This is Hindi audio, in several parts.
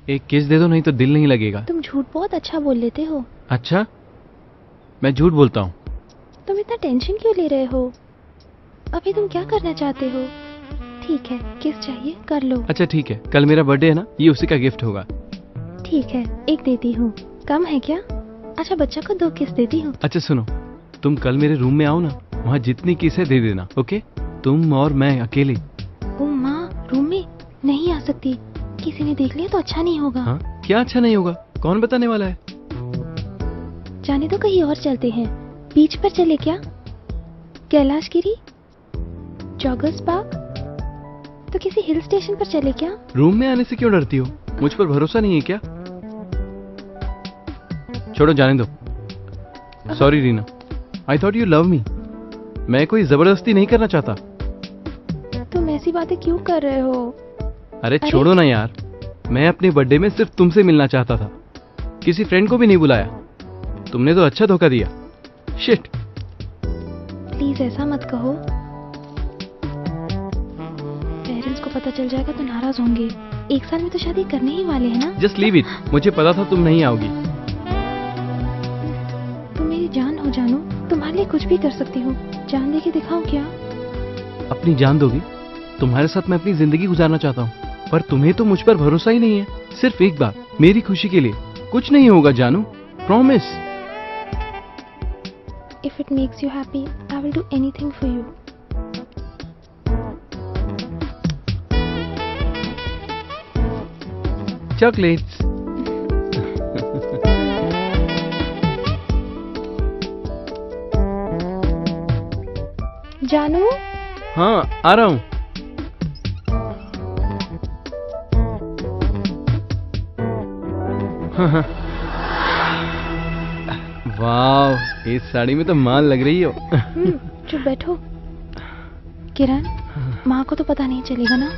एक किस दे दो, नहीं तो दिल नहीं लगेगा। तुम झूठ बहुत अच्छा बोल लेते हो। अच्छा, मैं झूठ बोलता हूँ? तुम इतना टेंशन क्यों ले रहे हो? अभी तुम क्या करना चाहते हो? ठीक है, किस चाहिए कर लो। अच्छा ठीक है, कल मेरा बर्थडे है ना, ये उसी का गिफ्ट होगा। ठीक है, एक देती हूँ। कम है क्या? अच्छा बच्चा को 2 किस देती हूँ। अच्छा सुनो, तुम कल मेरे रूम में आओ ना, वहाँ जितनी किस है दे देना, ओके? तुम और मैं अकेले। ओ माँ, रूम में नहीं आ सकती, किसी ने देख लिया तो अच्छा नहीं होगा। हाँ, क्या अच्छा नहीं होगा? कौन बताने वाला है? जाने तो कहीं और चलते हैं। बीच पर चले क्या? कैलाशगिरी, जॉगर्स पार्क, तो किसी हिल स्टेशन पर चले क्या? रूम में आने से क्यों डरती हो? मुझ पर भरोसा नहीं है क्या? छोड़ो, जाने दो। Sorry Reena, I thought you love me. मैं कोई जबरदस्ती नहीं करना चाहता। तुम ऐसी बातें क्यों कर रहे हो? अरे छोड़ो ना यार, मैं अपने बर्थडे में सिर्फ तुमसे मिलना चाहता था, किसी फ्रेंड को भी नहीं बुलाया। तुमने तो अच्छा धोखा दिया। शिट। प्लीज ऐसा मत कहो, पेरेंट्स को पता चल जाएगा तो नाराज होंगे। 1 साल में तो शादी करने ही वाले हैं ना। जस्ट लीव इट, मुझे पता था तुम नहीं आओगी। तुम मेरी जान हो जानू, तुम्हारे लिए कुछ भी कर सकती हूँ। जान दे के दिखाऊं क्या? अपनी जान दोगी? तुम्हारे साथ मैं अपनी जिंदगी गुजारना चाहता हूँ, पर तुम्हें तो मुझ पर भरोसा ही नहीं है। सिर्फ एक बार मेरी खुशी के लिए। कुछ नहीं होगा जानू, promise. If it makes you happy, I will do anything for you. Chocolates. जानू, हाँ, आ रहा हूँ। वाह, इस साड़ी में तो माल लग रही हो। चुप बैठो। किरण, माँ को तो पता नहीं चलेगा ना?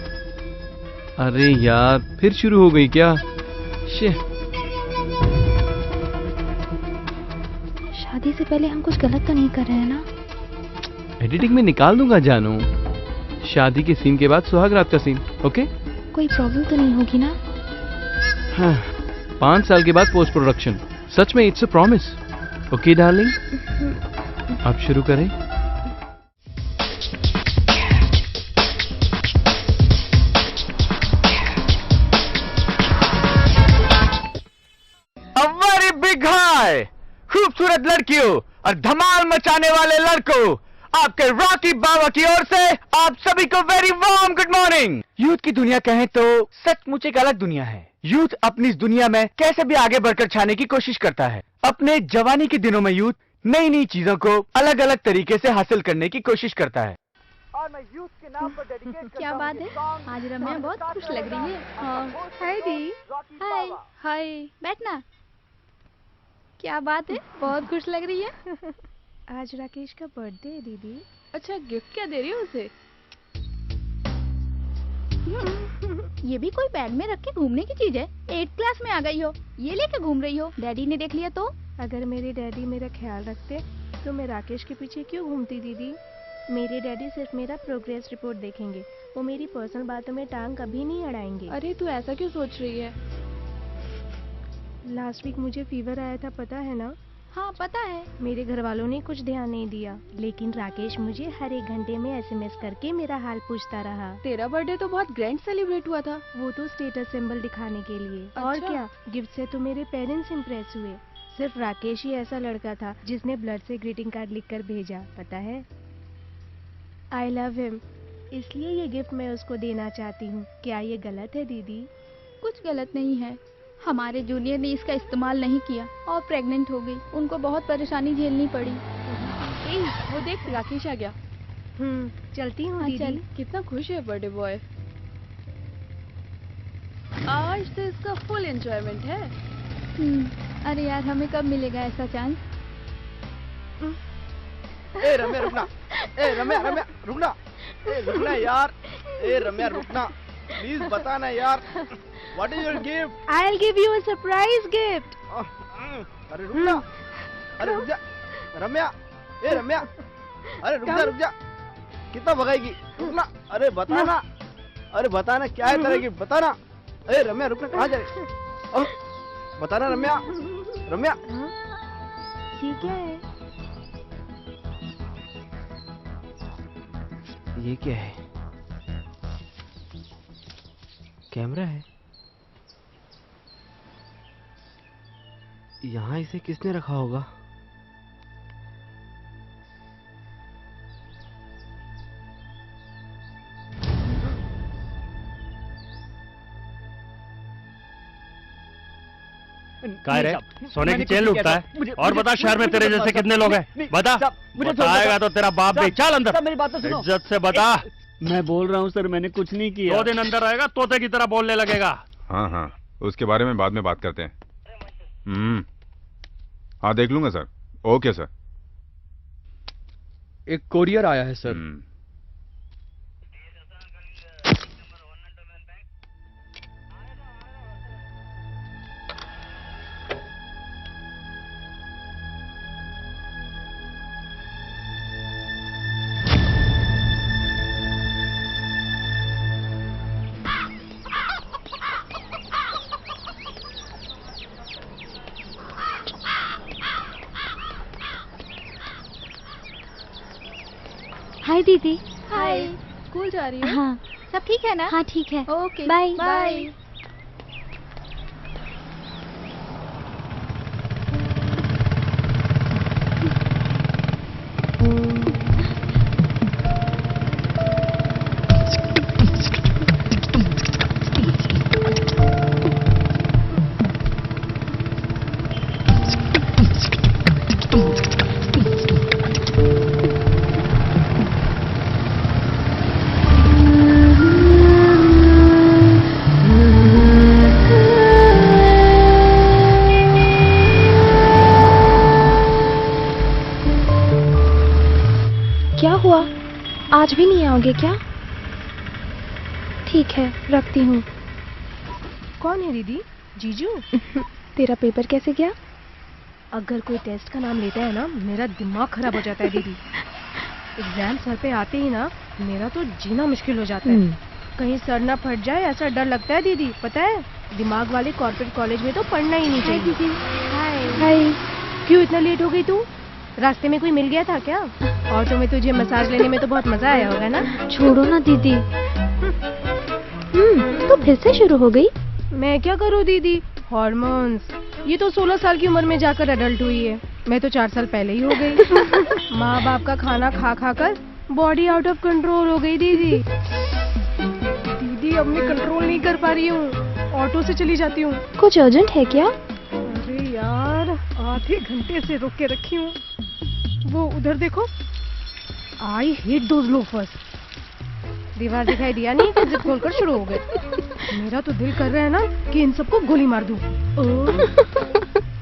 अरे यार, फिर शुरू हो गई क्या? शिट। शादी से पहले हम कुछ गलत तो नहीं कर रहे हैं ना? एडिटिंग में निकाल दूंगा जानू। शादी के सीन के बाद सुहाग रात का सीन, ओके? कोई प्रॉब्लम तो नहीं होगी ना? हाँ, 5 साल के बाद पोस्ट प्रोडक्शन। सच में, it's a promise. Okay darling, अब शुरू करें। A very big hi! खूबसूरत लड़कियों और धमाल मचाने वाले लड़कों, आपके रॉकी बाबा की ओर से आप सभी को very warm good morning. Youth की दुनिया कहें तो सचमुच एक अलग दुनिया है। यूथ अपनी इस दुनिया में कैसे भी आगे बढ़कर छाने की कोशिश करता है। अपने जवानी के दिनों में यूथ नई नई चीजों को अलग अलग तरीके से हासिल करने की कोशिश करता है। और मैं यूथ के नाम पर डेडिकेट क्या बात है, आज रम्या बहुत खुश लग रही है। हाँ, हाय दी। हाय हाय, बैठना। क्या बात है, बहुत खुश लग रही है। आज राकेश का बर्थडे है दीदी। अच्छा, गिफ्ट क्या दे रही हो उसे? ये भी कोई बैग में रख के घूमने की चीज है? 8th क्लास में आ गई हो, ये लेके घूम रही हो। डैडी ने देख लिया तो? अगर मेरे डैडी मेरा ख्याल रखते तो मैं राकेश के पीछे क्यों घूमती दीदी? मेरे डैडी सिर्फ मेरा प्रोग्रेस रिपोर्ट देखेंगे, वो मेरी पर्सनल बातों में टांग कभी नहीं अड़ाएंगे। अरे तू ऐसा क्यों सोच रही है? लास्ट वीक मुझे फीवर आया था, पता है ना? हाँ पता है। मेरे घर वालों ने कुछ ध्यान नहीं दिया, लेकिन राकेश मुझे हर 1 घंटे में SMS करके मेरा हाल पूछता रहा। तेरा बर्थडे तो बहुत ग्रैंड सेलिब्रेट हुआ था। वो तो स्टेटस सिंबल दिखाने के लिए। अच्छा। और क्या, गिफ्ट से तो मेरे पेरेंट्स इम्प्रेस हुए। सिर्फ राकेश ही ऐसा लड़का था जिसने ब्लड से ग्रीटिंग कार्ड लिखकर भेजा, पता है? आई लव हिम, इसलिए ये गिफ्ट मैं उसको देना चाहती हूँ। क्या ये गलत है दीदी? कुछ गलत नहीं है। हमारे जूनियर ने इसका इस्तेमाल नहीं किया और प्रेग्नेंट हो गई। उनको बहुत परेशानी झेलनी पड़ी। वो देख, राकेश आ गया। चलती हूँ हाँ, दीदी। चल। कितना खुश है बर्थडे बॉय। आज तो इसका फुल एंजॉयमेंट है। अरे यार, हमें कब मिलेगा ऐसा चांस? ए रम्या रुकना, ए रम्या रम्या रुकना, ए रुकना यार, ए रम्या रुकना, प्लीज बताना यार, what is your gift? I'll give you a surprise gift. अरे रुक जा, अरे रुक जा रम्या, ए रम्या, अरे रुक जा, कितना भगाएगी? रुकना, अरे बताना, अरे बताना क्या है तेरा गिफ्ट, बताना। अरे रम्या रुकना, कहाँ जा रही? बता ना रम्या, रम्या। हाँ? ये क्या है? ये क्या है? कैमरा है। यहाँ इसे किसने रखा होगा? काय रे, सोने की चेन लूटता है? और बता शहर में तेरे जैसे कितने लोग हैं? बता, बताएगा तो तेरा बाप भी। चल अंदर, मेरी बात तो सुनो। इज्जत से बता। मैं बोल रहा हूँ सर, मैंने कुछ नहीं किया। 2 दिन अंदर आएगा तोते की तरह बोलने लगेगा। हाँ हाँ, उसके बारे में बाद में बात करते हैं। हाँ देख लूंगा सर। Okay sir. एक कोरियर आया है सर। हाय दीदी। हाय। स्कूल जा रही हो? हाँ। सब ठीक है ना? हाँ ठीक है। Okay, bye. बाय। क्या हुआ? आज भी नहीं आओगे क्या? ठीक है, रखती हूँ। कौन है दीदी? जीजू? तेरा पेपर कैसे गया? अगर कोई टेस्ट का नाम लेता है ना, मेरा दिमाग खराब हो जाता है दीदी। एग्जाम सर पे आते ही ना, मेरा तो जीना मुश्किल हो जाता है। कहीं सर ना फट जाए ऐसा डर लगता है दीदी। पता है, दिमाग वाले कॉर्पोरेट कॉलेज में तो पढ़ना ही नहीं चाहिए। दीदी। हाय। हाय। क्यों इतना लेट हो गई तू? रास्ते में कोई मिल गया था क्या? ऑटो में तुझे मसाज लेने में तो बहुत मजा आया होगा ना? छोड़ो ना दीदी। तो फिर से शुरू हो गई? मैं क्या करूँ दीदी, हॉर्मोन्स। ये तो 16 साल की उम्र में जाकर अडल्ट हुई है, मैं तो 4 साल पहले ही हो गई। माँ बाप का खाना खा खा कर बॉडी आउट ऑफ कंट्रोल हो गई दीदी। दीदी अब मैं कंट्रोल नहीं कर पा रही हूँ, ऑटो से चली जाती हूँ। कुछ अर्जेंट है क्या? अरे यार, आधे घंटे से रोक के रखी हूँ। वो उधर देखो, आई हेट दोज लोफर्स। दीवार दिखाई दिया नहीं कि जिप खोलकर शुरू हो गए। मेरा तो दिल कर रहा है ना कि इन सबको गोली मार दूं।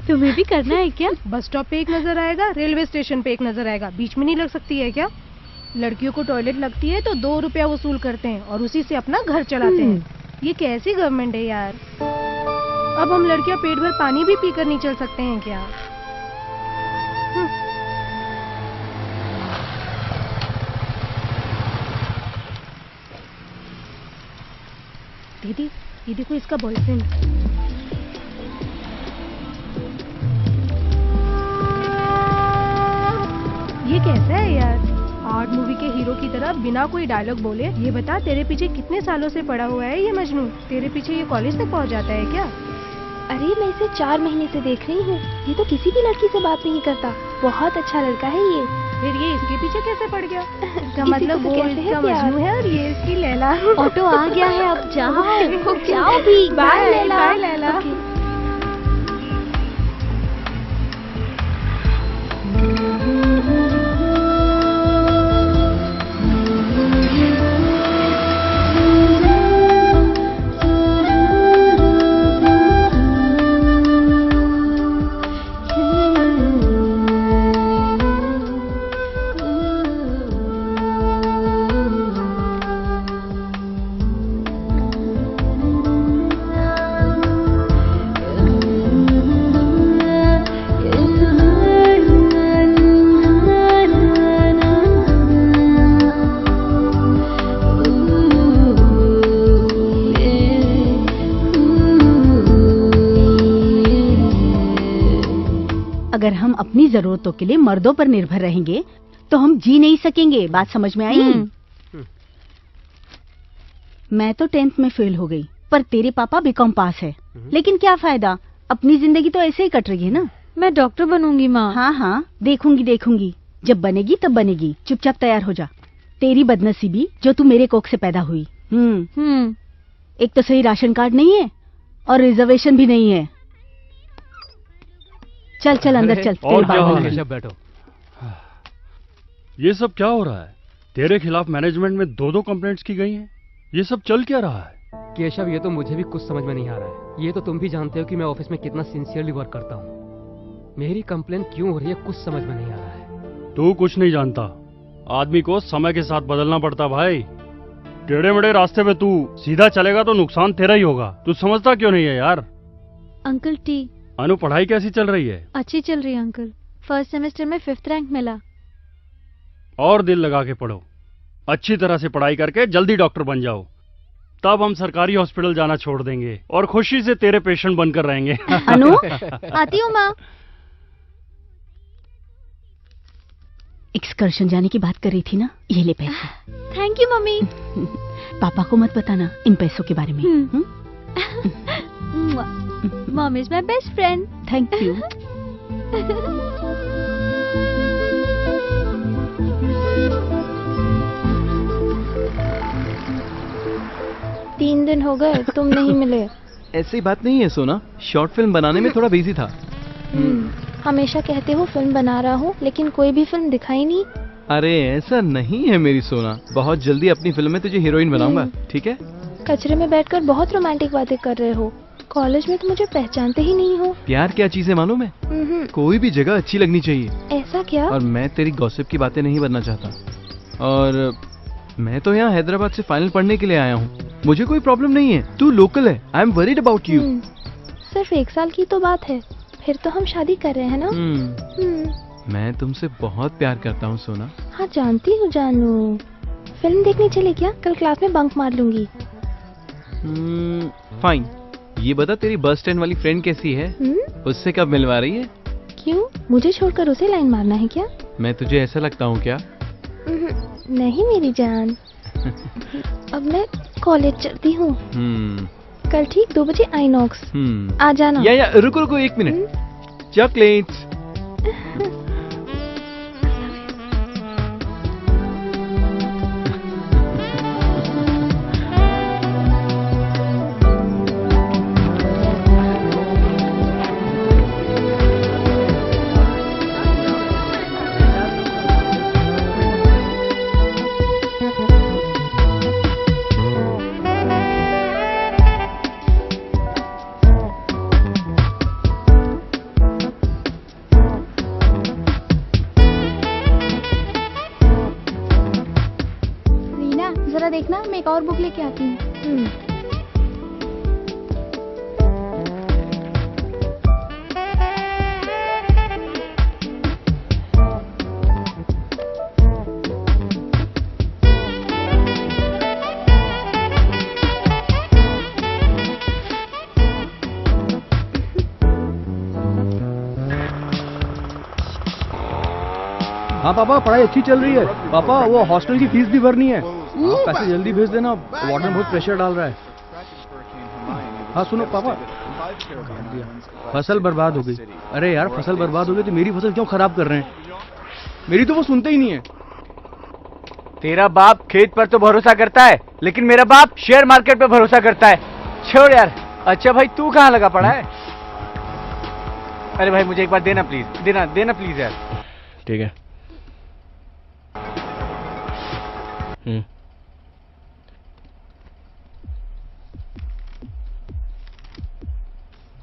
तुम्हें भी करना है क्या? बस स्टॉप पे एक नजर आएगा, रेलवे स्टेशन पे एक नजर आएगा, बीच में नहीं लग सकती है क्या? लड़कियों को टॉयलेट लगती है तो 2 रुपया वसूल करते हैं और उसी से अपना घर चलाते हैं। ये कैसी गवर्नमेंट है यार? अब हम लड़कियां पेट भर पानी भी पीकर नहीं चल सकते हैं क्या? दीदी, ये देखो इसका बॉयफ्रेंड। ये कैसा है यार? आर्ट मूवी के हीरो की तरह बिना कोई डायलॉग बोले ये बता, तेरे पीछे कितने सालों से पड़ा हुआ है ये मजनू? तेरे पीछे ये कॉलेज तक पहुंच जाता है क्या? अरे मैं इसे 4 महीने से देख रही हूँ, ये तो किसी भी लड़की से बात नहीं करता। बहुत अच्छा लड़का है ये। फिर ये इसके पीछे कैसे पड़ गया? इसका मतलब वो इसका मजनू है और ये इसकी लैला। ऑटो आ गया है, अब जाओ। जाओ भी। बाय लैला। बाय लैला। अपनी जरूरतों के लिए मर्दों पर निर्भर रहेंगे तो हम जी नहीं सकेंगे। बात समझ में आई? मैं तो 10th में फेल हो गई, पर तेरे पापा बीकॉम पास है। लेकिन क्या फायदा, अपनी जिंदगी तो ऐसे ही कट रही है ना। मैं डॉक्टर बनूंगी माँ। हाँ हाँ, देखूंगी। जब बनेगी तब बनेगी। चुपचाप तैयार हो जा। तेरी बदनसीबी जो तू मेरे कोख से पैदा हुई। एक तो सही राशन कार्ड नहीं है और रिजर्वेशन भी नहीं है। चल चल अंदर चल। और क्या हो रहा है? बैठो। ये सब क्या हो रहा है? तेरे खिलाफ मैनेजमेंट में 2 कंप्लेंट्स की गई हैं। ये सब चल क्या रहा है? केशव, ये तो मुझे भी कुछ समझ में नहीं आ रहा है। ये तो तुम भी जानते हो कि मैं ऑफिस में कितना सिंसियरली वर्क करता हूँ। मेरी कंप्लेंट क्यों हो रही है, कुछ समझ में नहीं आ रहा है। तू कुछ नहीं जानता। आदमी को समय के साथ बदलना पड़ता भाई। टेढ़े मेढ़े रास्ते पे तू सीधा चलेगा तो नुकसान तेरा ही होगा। तू समझता क्यों नहीं है यार? Uncle T. अनु, पढ़ाई कैसी चल रही है? अच्छी चल रही है अंकल। फर्स्ट सेमेस्टर में 5th रैंक मिला। और दिल लगा के पढ़ो। अच्छी तरह से पढ़ाई करके जल्दी डॉक्टर बन जाओ। तब हम सरकारी हॉस्पिटल जाना छोड़ देंगे और खुशी से तेरे पेशेंट बनकर रहेंगे। अनु, आती हूँ माँ। एक्सकर्शन जाने की बात कर रही थी ना, ये ले पैसे। Thank you mummy. पापा को मत बताना इन पैसों के बारे में। Mom is my best friend. Thank you. 3 दिन हो गए तुम नहीं मिले। ऐसी बात नहीं है सोना, शॉर्ट फिल्म बनाने में थोड़ा बिजी था। हमेशा कहते हो फिल्म बना रहा हूँ, लेकिन कोई भी फिल्म दिखाई नहीं। अरे ऐसा नहीं है मेरी सोना, बहुत जल्दी अपनी फिल्म में तुझे हीरोइन बनाऊंगा, ठीक है? कचरे में बैठकर बहुत रोमांटिक बातें कर रहे हो। कॉलेज में तो मुझे पहचानते ही नहीं हो। प्यार क्या चीज है मालूम है? कोई भी जगह अच्छी लगनी चाहिए। ऐसा क्या? और मैं तेरी गॉसिप की बातें नहीं बनना चाहता। और मैं तो यहाँ हैदराबाद से फाइनल पढ़ने के लिए आया हूँ। मुझे कोई प्रॉब्लम नहीं है, तू लोकल है। I am worried about you. सिर्फ 1 साल की तो बात है, फिर तो हम शादी कर रहे हैं ना। मैं तुमसे बहुत प्यार करता हूँ सोना। हाँ जानती हूँ जानू। फिल्म देखने चले क्या? कल क्लास में बंक मार लूंगी। फाइन। ये बता तेरी बस स्टैंड वाली फ्रेंड कैसी है? उससे कब मिलवा रही है? क्यों, मुझे छोड़कर उसे लाइन मारना है क्या? मैं तुझे ऐसा लगता हूँ क्या? नहीं मेरी जान। अब मैं कॉलेज चलती हूँ। कल ठीक 2 बजे आइनॉक्स आ जाना। या रुको 1 मिनट। चॉकलेट्स। जरा देखना, मैं एक और बुक लेके आती हूँ। हाँ पापा, पढ़ाई अच्छी चल रही है। पापा वो हॉस्टल की फीस भी भरनी है। पैसे जल्दी भेज देना, वार्डन बहुत प्रेशर डाल रहा है। हाँ सुनो पापा, फसल बर्बाद हो गई। अरे यार फसल बर्बाद हो गई तो मेरी फसल क्यों खराब कर रहे हैं? मेरी तो वो सुनते ही नहीं है। तेरा बाप खेत पर तो भरोसा करता है, लेकिन मेरा बाप शेयर मार्केट पे भरोसा करता है। छोड़ यार। अच्छा भाई, तू कहाँ लगा पड़ा है? अरे भाई मुझे एक बार देना प्लीज, देना प्लीज यार। ठीक है।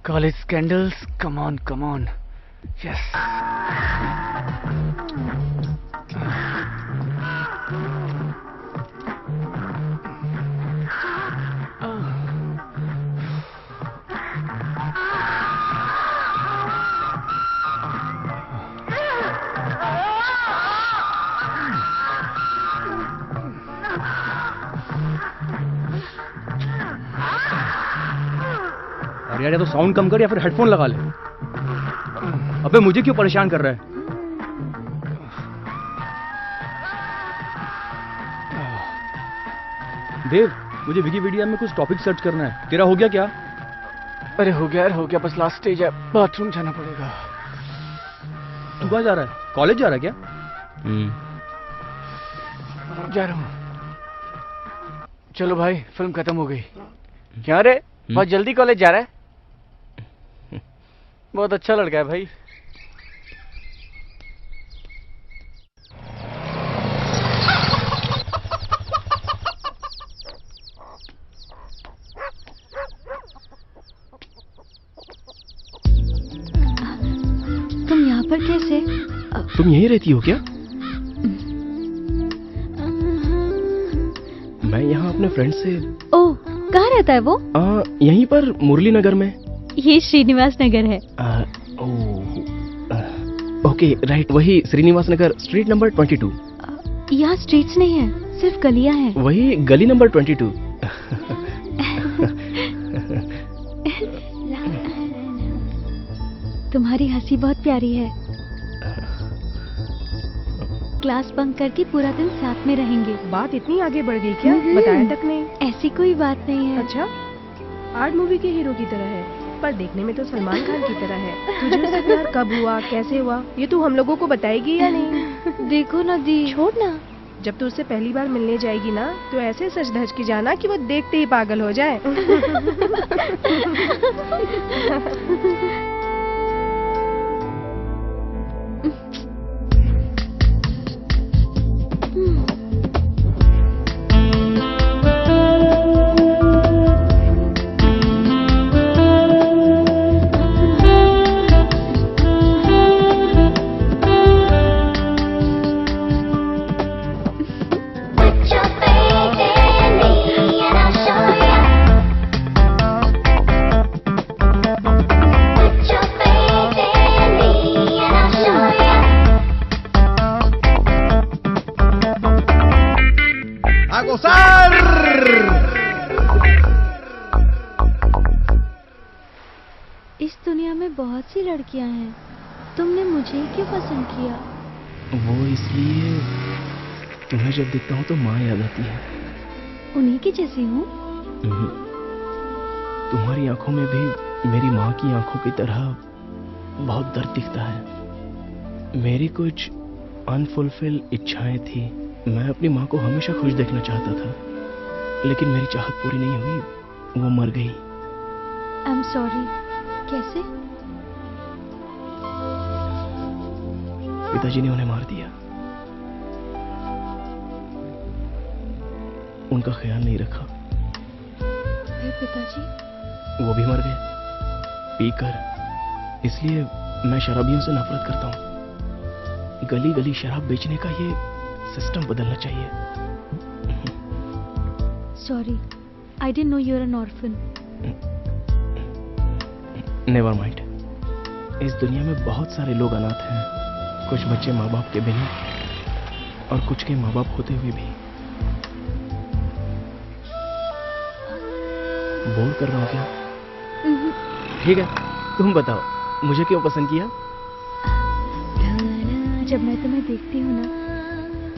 College scandals, come on. Yes. यार या तो साउंड कम कर या फिर हेडफोन लगा ले। अबे मुझे क्यों परेशान कर रहा है? देव, मुझे विकिपीडिया में कुछ टॉपिक सर्च करना है। तेरा हो गया क्या? अरे हो गया यार, हो गया, बस लास्ट स्टेज है, बाथरूम जाना पड़ेगा। तू कहाँ जा रहा है? कॉलेज जा रहा है क्या? जा रहा हूँ। चलो भाई, फिल्म खत्म हो गई। क्या रे, बहुत जल्दी कॉलेज जा रहा है? बहुत अच्छा लड़का है भाई। तुम यहाँ पर कैसे? तुम यहीं रहती हो क्या? मैं यहाँ अपने फ्रेंड से। ओह, कहाँ रहता है वो? यहीं पर मुरली नगर में। ये श्रीनिवास नगर है। ओके राइट, वही श्रीनिवास नगर, स्ट्रीट नंबर 22। यहाँ स्ट्रीट्स नहीं है, सिर्फ गलियाँ हैं। वही गली नंबर 22। तुम्हारी हंसी बहुत प्यारी है। क्लास बंक करके पूरा दिन साथ में रहेंगे। बात इतनी आगे बढ़ गई क्या? बताया तक नहीं। ऐसी कोई बात नहीं है। अच्छा, आर्ट मूवी के हीरो की तरह है, पर देखने में तो सलमान खान की तरह है। तुझे उससे प्यार कब हुआ, कैसे हुआ, ये तू हम लोगों को बताएगी या नहीं? देखो ना दी, छोड़ ना। जब तू उससे पहली बार मिलने जाएगी ना, तो ऐसे सच धज के जाना कि वो देखते ही पागल हो जाए। इस दुनिया में बहुत सी लड़कियां हैं, तुमने मुझे क्यों पसंद किया? वो इसलिए, तुम्हें जब दिखता हूँ तो माँ याद आती है। उन्हीं की जैसी हूँ। तुम्हारी आंखों में भी मेरी माँ की आंखों की तरह बहुत दर्द दिखता है। मेरी कुछ अनफुलफिल इच्छाएं थी। मैं अपनी माँ को हमेशा खुश देखना चाहता था, लेकिन मेरी चाहत पूरी नहीं हुई, वो मर गई। आई एम सॉरी। कैसे? पिताजी ने उन्हें मार दिया। उनका ख्याल नहीं रखा। फिर पिताजी? वो भी मर गए पीकर। इसलिए मैं शराबियों से नफरत करता हूँ। गली गली शराब बेचने का ये सिस्टम बदलना चाहिए। Sorry, I didn't know you are an orphan. Never mind. इस दुनिया में बहुत सारे लोग अनाथ हैं। कुछ बच्चे माँ बाप के बिना और कुछ के माँ बाप होते हुए भी। बोल कर रहा हूँ क्या? ठीक है, तुम बताओ, मुझे क्यों पसंद किया? जब मैं तुम्हें देखती हूँ ना,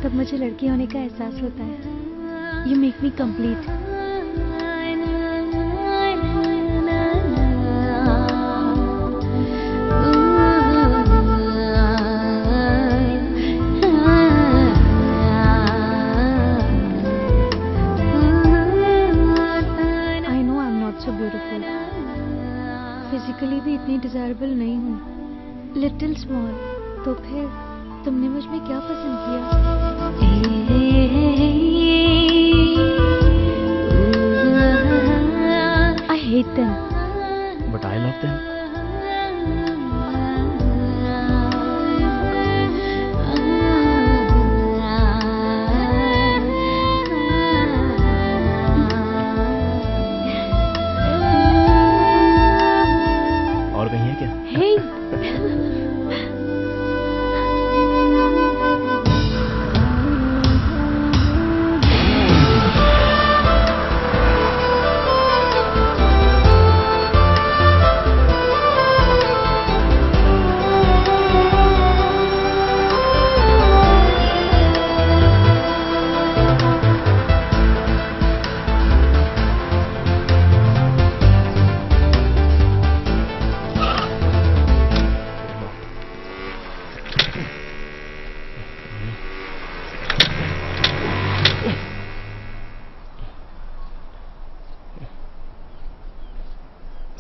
तब मुझे लड़की होने का एहसास होता है। You make me complete. Physically भी इतनी डिजायरेबल नहीं हूँ, लिटिल स्मॉल। तो फिर तुमने मुझ में क्या पसंद किया? I hate them. But I love them. और कहीं है क्या? Hey.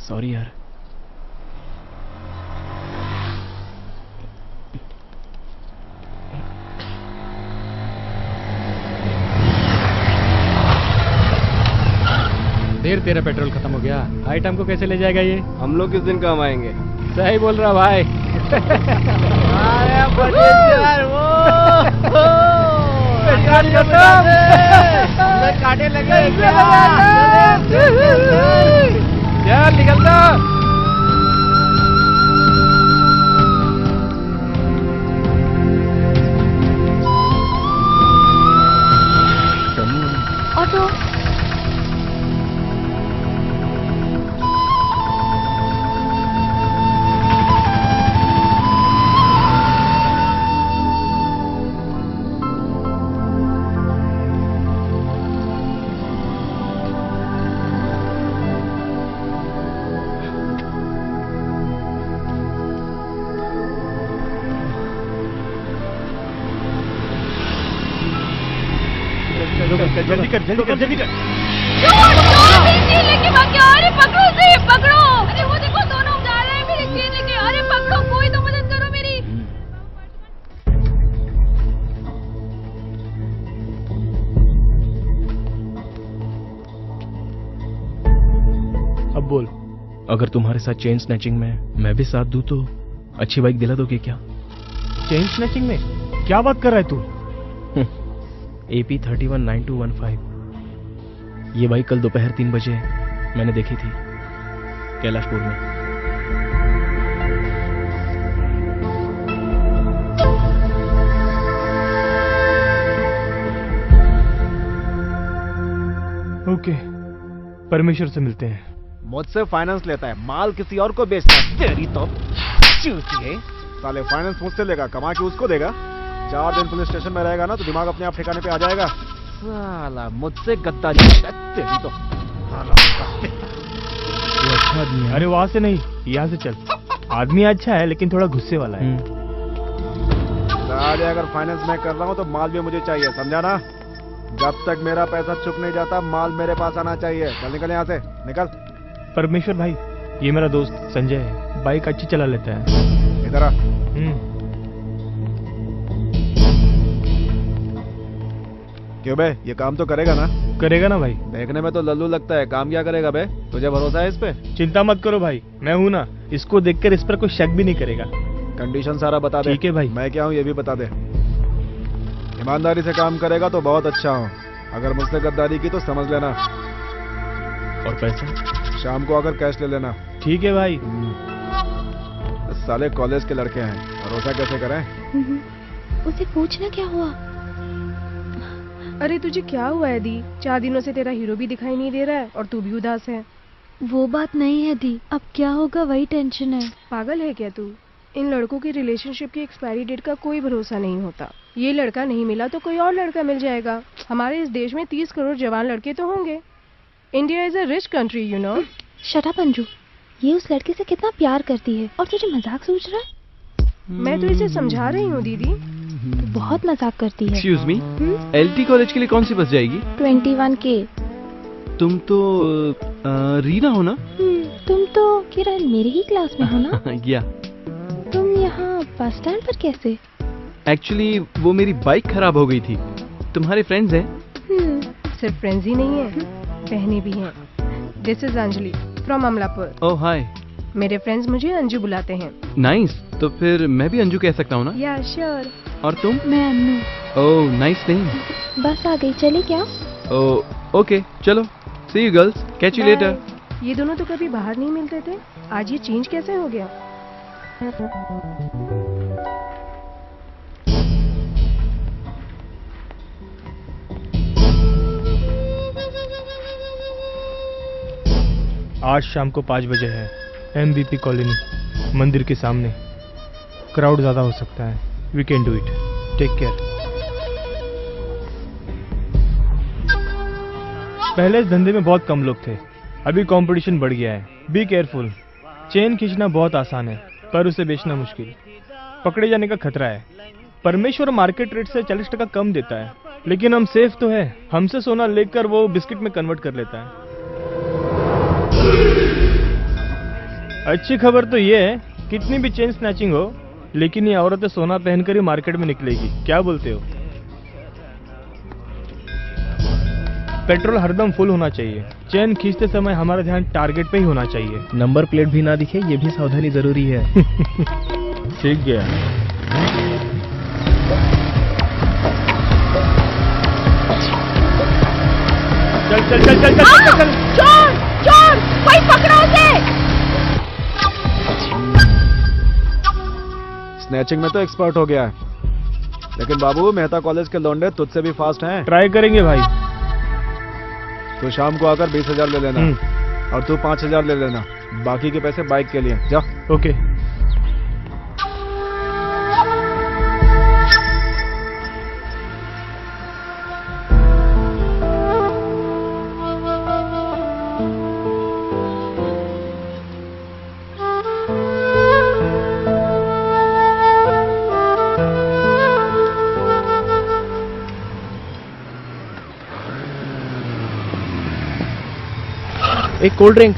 सॉरी यार। देर तेरा पेट्रोल खत्म हो गया। आइटम को कैसे ले जाएगा ये? हम लोग किस दिन काम आएंगे? सही बोल रहा भाई। काटे लगे चल निकलता। ऑटो। जल्दी कर जल्दी कर जल्दी कर। चेन लेके भाग गया। अरे पकड़ो उसे, पकड़ो। अरे वो देखो दोनों जा रहे हैं मेरी चेन लेके। अरे पकड़ो, कोई तो मदद करो मेरी। अब बोल, अगर तुम्हारे साथ चेन स्नैचिंग में मैं भी साथ दूं तो अच्छी बाइक दिला दोगे क्या? चेन स्नैचिंग में क्या बात कर रहा है तू? AP 319215। ये बाइक कल दोपहर 3 बजे मैंने देखी थी कैलाशपुर में। ओके, परमेश्वर से मिलते हैं। मुझसे फाइनेंस लेता है, माल किसी और को बेचता है। तेरी तो चूतिए। साले फाइनेंस मुझसे लेगा, कमा के उसको देगा। 4 दिन पुलिस स्टेशन में रहेगा ना तो दिमाग अपने आप ठिकाने पे आ जाएगा। साला मुझसे गद्दारी करता है। तेरी तो वो अच्छा आदमी है। अरे वहां से नहीं, यहाँ से चल। आदमी अच्छा है लेकिन थोड़ा गुस्से वाला है। साले अगर फाइनेंस मैं कर रहा हूँ तो माल भी मुझे चाहिए, समझा ना? जब तक मेरा पैसा चुक नहीं जाता माल मेरे पास आना चाहिए। चल निकल यहाँ से, निकल। परमेश्वर भाई, ये मेरा दोस्त संजय है, बाइक अच्छी चला लेता है। इधर आ। क्यों बे, ये काम तो करेगा ना? करेगा ना भाई। देखने में तो लल्लू लगता है, काम क्या करेगा बे? तुझे भरोसा है इस पे? चिंता मत करो भाई, मैं हूँ ना। इसको देखकर इस पर कोई शक भी नहीं करेगा। कंडीशन सारा बता दे। ठीक है भाई। मैं क्या हूँ ये भी बता दे। ईमानदारी से काम करेगा तो बहुत अच्छा हूँ, अगर मुझसे गद्दारी की तो समझ लेना। और पैसा शाम को आकर कैश ले लेना। ठीक है भाई। साले कॉलेज के लड़के हैं, भरोसा कैसे करें? उसे पूछना क्या हुआ। अरे तुझे क्या हुआ है दी? 4 दिनों से तेरा हीरो भी दिखाई नहीं दे रहा है और तू भी उदास है। वो बात नहीं है दी, अब क्या होगा वही टेंशन है। पागल है क्या तू? इन लड़कों की रिलेशनशिप की एक्सपायरी डेट का कोई भरोसा नहीं होता। ये लड़का नहीं मिला तो कोई और लड़का मिल जाएगा। हमारे इस देश में 30 करोड़ जवान लड़के तो होंगे। India is a rich country, you know. Shut up Anju, ये उस लड़के से कितना प्यार करती है और तुझे मजाक सोच रहा है? मैं तो इसे समझा रही हूँ दीदी। बहुत मजाक करती है। एक्सक्यूज मी, LT कॉलेज के लिए कौन सी बस जाएगी? 21K। तुम तो रीना हो ना? तुम तो किरण मेरे ही क्लास में हो ना? या। तुम यहाँ बस स्टैंड पर कैसे? एक्चुअली वो मेरी बाइक खराब हो गई थी। तुम्हारे फ्रेंड्स हैं? सिर्फ फ्रेंड्स ही नहीं है, बहनें भी हैं। This is Anjali from Amalapur. Oh hi. मेरे फ्रेंड्स मुझे अंजू बुलाते हैं। नाइस, तो फिर मैं भी अंजू कह सकता हूँ ना? या श्योर। और तुम? मैं अन्नू। Oh nice name. बस आ गई, चले क्या? ओह ओके, चलो। See you girls, catch you later. ये दोनों तो कभी बाहर नहीं मिलते थे, आज ये चेंज कैसे हो गया? आज शाम को 5 बजे है, MVP कॉलोनी, मंदिर के सामने। क्राउड ज्यादा हो सकता है। We can do it. Take care. पहले इस धंधे में बहुत कम लोग थे, अभी कंपटीशन बढ़ गया है। Be careful. चेन खींचना बहुत आसान है पर उसे बेचना मुश्किल। पकड़े जाने का खतरा है। परमेश्वर मार्केट रेट से 40% कम देता है, लेकिन हम सेफ तो है। हमसे सोना लेकर वो बिस्किट में कन्वर्ट कर लेता है। अच्छी खबर तो ये है, कितनी भी चेन स्नैचिंग हो, लेकिन ये औरतें सोना पहनकर ही मार्केट में निकलेगी। क्या बोलते हो? पेट्रोल हरदम फुल होना चाहिए। चेन खींचते समय हमारा ध्यान टारगेट पे ही होना चाहिए। नंबर प्लेट भी ना दिखे, ये भी सावधानी जरूरी है। सीख गया। चल चल चल चल चल चल चल। चोर चोर, कोई पकड़ो उसे। स्नैचिंग में तो एक्सपर्ट हो गया है, लेकिन बाबू मेहता कॉलेज के लौंडे तुझसे भी फास्ट हैं। ट्राई करेंगे भाई। तो शाम को आकर 20,000 ले लेना और तू 5,000 ले लेना, बाकी के पैसे बाइक के लिए। जा। ओके। एक कोल्ड ड्रिंक।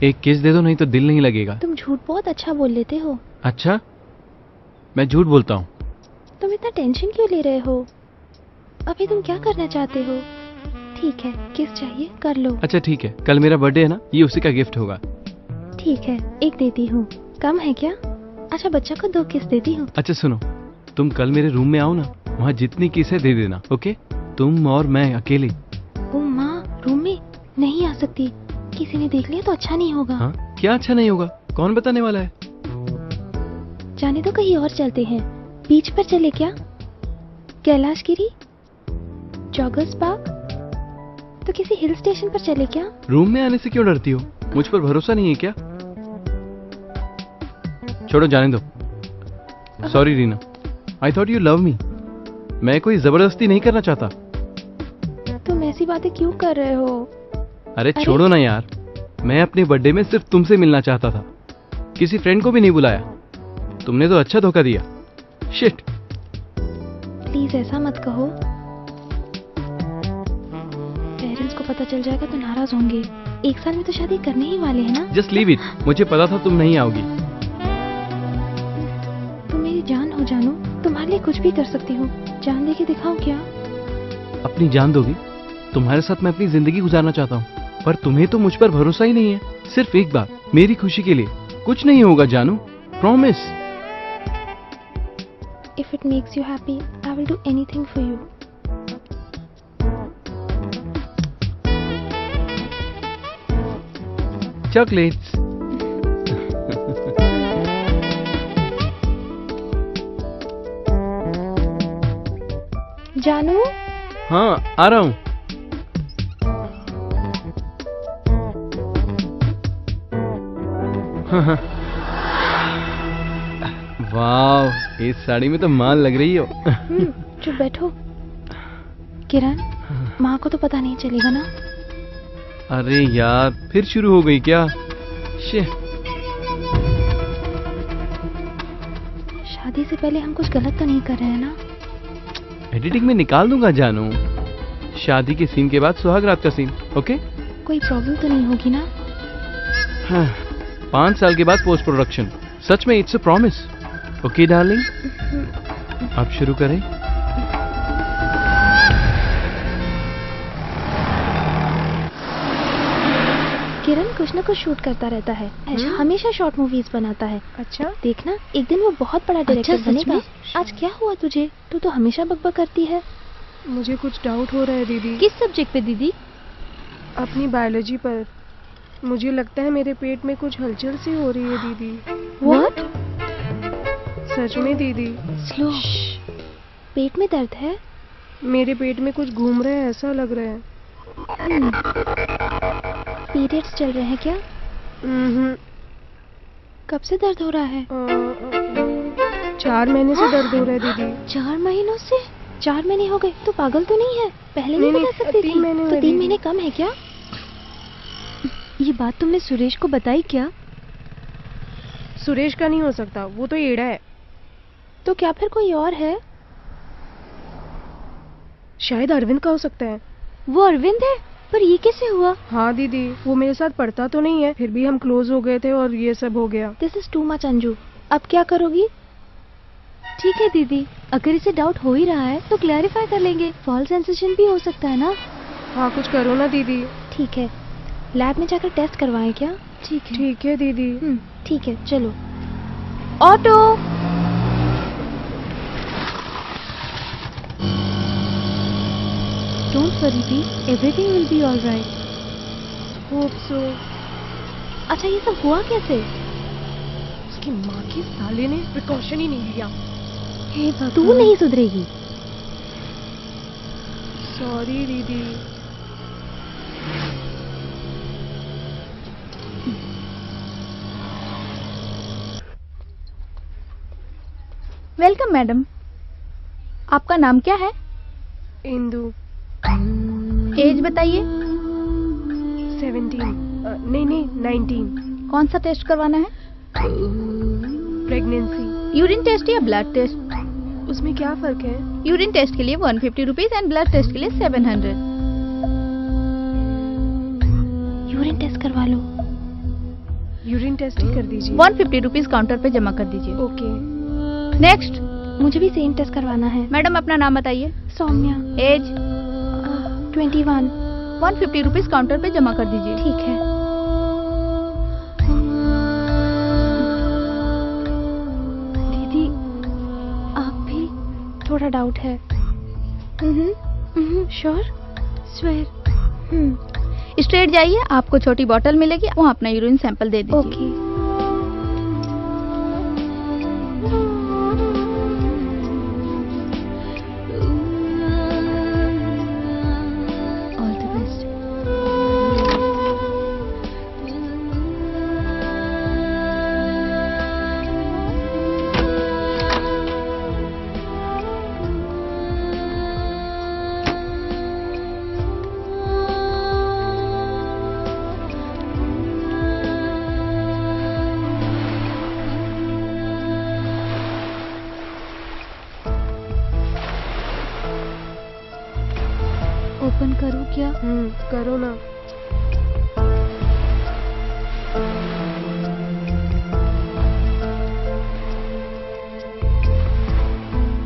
एक किस दे दो, नहीं तो दिल नहीं लगेगा। तुम झूठ बहुत अच्छा बोल लेते हो। अच्छा, मैं झूठ बोलता हूँ? तुम इतना टेंशन क्यों ले रहे हो? अभी तुम क्या करना चाहते हो? ठीक है, किस चाहिए कर लो। अच्छा ठीक है, कल मेरा बर्थडे है ना, ये उसी का गिफ्ट होगा। ठीक है, एक देती हूँ। कम है क्या? अच्छा बच्चा को 2 किस देती हूँ। अच्छा सुनो, तुम कल मेरे रूम में आओ ना, वहाँ जितनी किस है दे देना। ओके, तुम और मैं अकेले। ओ माँ, रूम में नहीं आ सकती, किसी ने देख लिया तो अच्छा नहीं होगा। हाँ? क्या अच्छा नहीं होगा? कौन बताने वाला है? जाने तो कहीं और चलते हैं। बीच पर चले क्या? कैलाश गिरी? Joggers park? तो किसी हिल स्टेशन पर चले क्या? रूम में आने से क्यों डरती हो? मुझ पर भरोसा नहीं है क्या? छोड़ो, जाने दो। Sorry Reena, I thought you love me. मैं कोई जबरदस्ती नहीं करना चाहता। तुम ऐसी बातें क्यों कर रहे हो? अरे छोड़ो ना यार, मैं अपने बर्थडे में सिर्फ तुमसे मिलना चाहता था, किसी फ्रेंड को भी नहीं बुलाया। तुमने तो अच्छा धोखा दिया। शिट। प्लीज ऐसा मत कहो, पेरेंट्स को पता चल जाएगा तो नाराज होंगे। 1 साल में तो शादी करने ही वाले हैं ना। Just leave it. मुझे पता था तुम नहीं आओगी। तुम मेरी जान हो जानू, तुम्हारे लिए कुछ भी कर सकती हूँ। जान दे के दिखाऊं क्या? अपनी जान दोगी? तुम्हारे साथ मैं अपनी जिंदगी गुजारना चाहता हूँ, पर तुम्हें तो मुझ पर भरोसा ही नहीं है। सिर्फ एक बार, मेरी खुशी के लिए। कुछ नहीं होगा जानू, promise. If it makes you happy, I will do anything for you. Chocolates. जानू? हाँ, आ रहा हूँ। वाह, इस साड़ी में तो माल लग रही हो। चुप बैठो। किरण, माँ को तो पता नहीं चलेगा ना? अरे यार, फिर शुरू हो गई क्या? शादी से पहले हम कुछ गलत तो नहीं कर रहे हैं ना? एडिटिंग में निकाल दूंगा जानू। शादी के सीन के बाद सुहागरात का सीन, ओके? कोई प्रॉब्लम तो नहीं होगी ना? हाँ, 5 साल के बाद पोस्ट प्रोडक्शन। सच में it's a promise. Okay darling, अब शुरू करें। किरण कुछ ना कुछ शूट करता रहता है, हमेशा शॉर्ट मूवीज बनाता है। अच्छा, देखना एक दिन वो बहुत बड़ा डायरेक्टर बनेगा। आज क्या हुआ तुझे? तू तो हमेशा बकबक करती है। मुझे कुछ डाउट हो रहा है दीदी। किस सब्जेक्ट पे दीदी? अपनी बायोलॉजी पर। मुझे लगता है मेरे पेट में कुछ हलचल सी हो रही है दीदी। व्हाट? सच में दीदी। स्लो। पेट में दर्द है? मेरे पेट में कुछ घूम रहा है, ऐसा लग रहा है। पीरियड्स चल रहे हैं क्या? कब से दर्द हो रहा है? 4 महीने से दर्द हो रहा है दीदी। 4 महीनों से? 4 महीने हो गए तो पागल तो नहीं है? पहले नहीं बता सकती थी? 3 महीने। तो 3 महीने कम है क्या? ये बात तुमने सुरेश को बताई क्या? सुरेश का नहीं हो सकता, वो तो एड़ा है। तो क्या फिर कोई और है? शायद अरविंद का हो सकता है। वो अरविंद है? पर ये कैसे हुआ? हाँ दीदी, वो मेरे साथ पढ़ता तो नहीं है, फिर भी हम क्लोज हो गए थे और ये सब हो गया। This is too much Anju. अब क्या करोगी? ठीक है दीदी, अगर इसे डाउट हो ही रहा है तो क्लैरिफाई कर लेंगे। फॉल्स सेंसेशन भी हो सकता है ना? हाँ, कुछ करो ना दीदी। ठीक है, लैब में जाकर टेस्ट करवाएं क्या? ठीक है दीदी। ठीक है, चलो। Auto. Don't worry, the, everything will be all right. Hope so. अच्छा, ये सब हुआ कैसे? उसकी माँ के साले ने प्रिकॉशन ही नहीं लिया। हे भगवान, तू नहीं सुधरेगी। सॉरी दीदी। Welcome madam. आपका नाम क्या है? इंदु। एज बताइए। 17। नहीं 19। कौन सा टेस्ट करवाना है? प्रेगनेंसी। यूरिन टेस्ट या ब्लड टेस्ट? उसमें क्या फर्क है? यूरिन टेस्ट के लिए 150 रुपीज एंड ब्लड टेस्ट के लिए 700। यूरिन टेस्ट करवा लो। यूरिन टेस्ट ही कर दीजिए। 150 रुपीज काउंटर पे जमा कर दीजिए। ओके। नेक्स्ट। मुझे भी सेम टेस्ट करवाना है। मैडम अपना नाम बताइए। सौम्या। एज 21। 150 रुपीज काउंटर पे जमा कर दीजिए। ठीक है। दीदी, आप भी? थोड़ा डाउट है। श्योर? स्वेयर। स्ट्रेट जाइए, आपको छोटी बोतल मिलेगी, वहाँ अपना यूरिन सैंपल दे दीजिए। ओके। ओपन करूँ क्या? करो ना।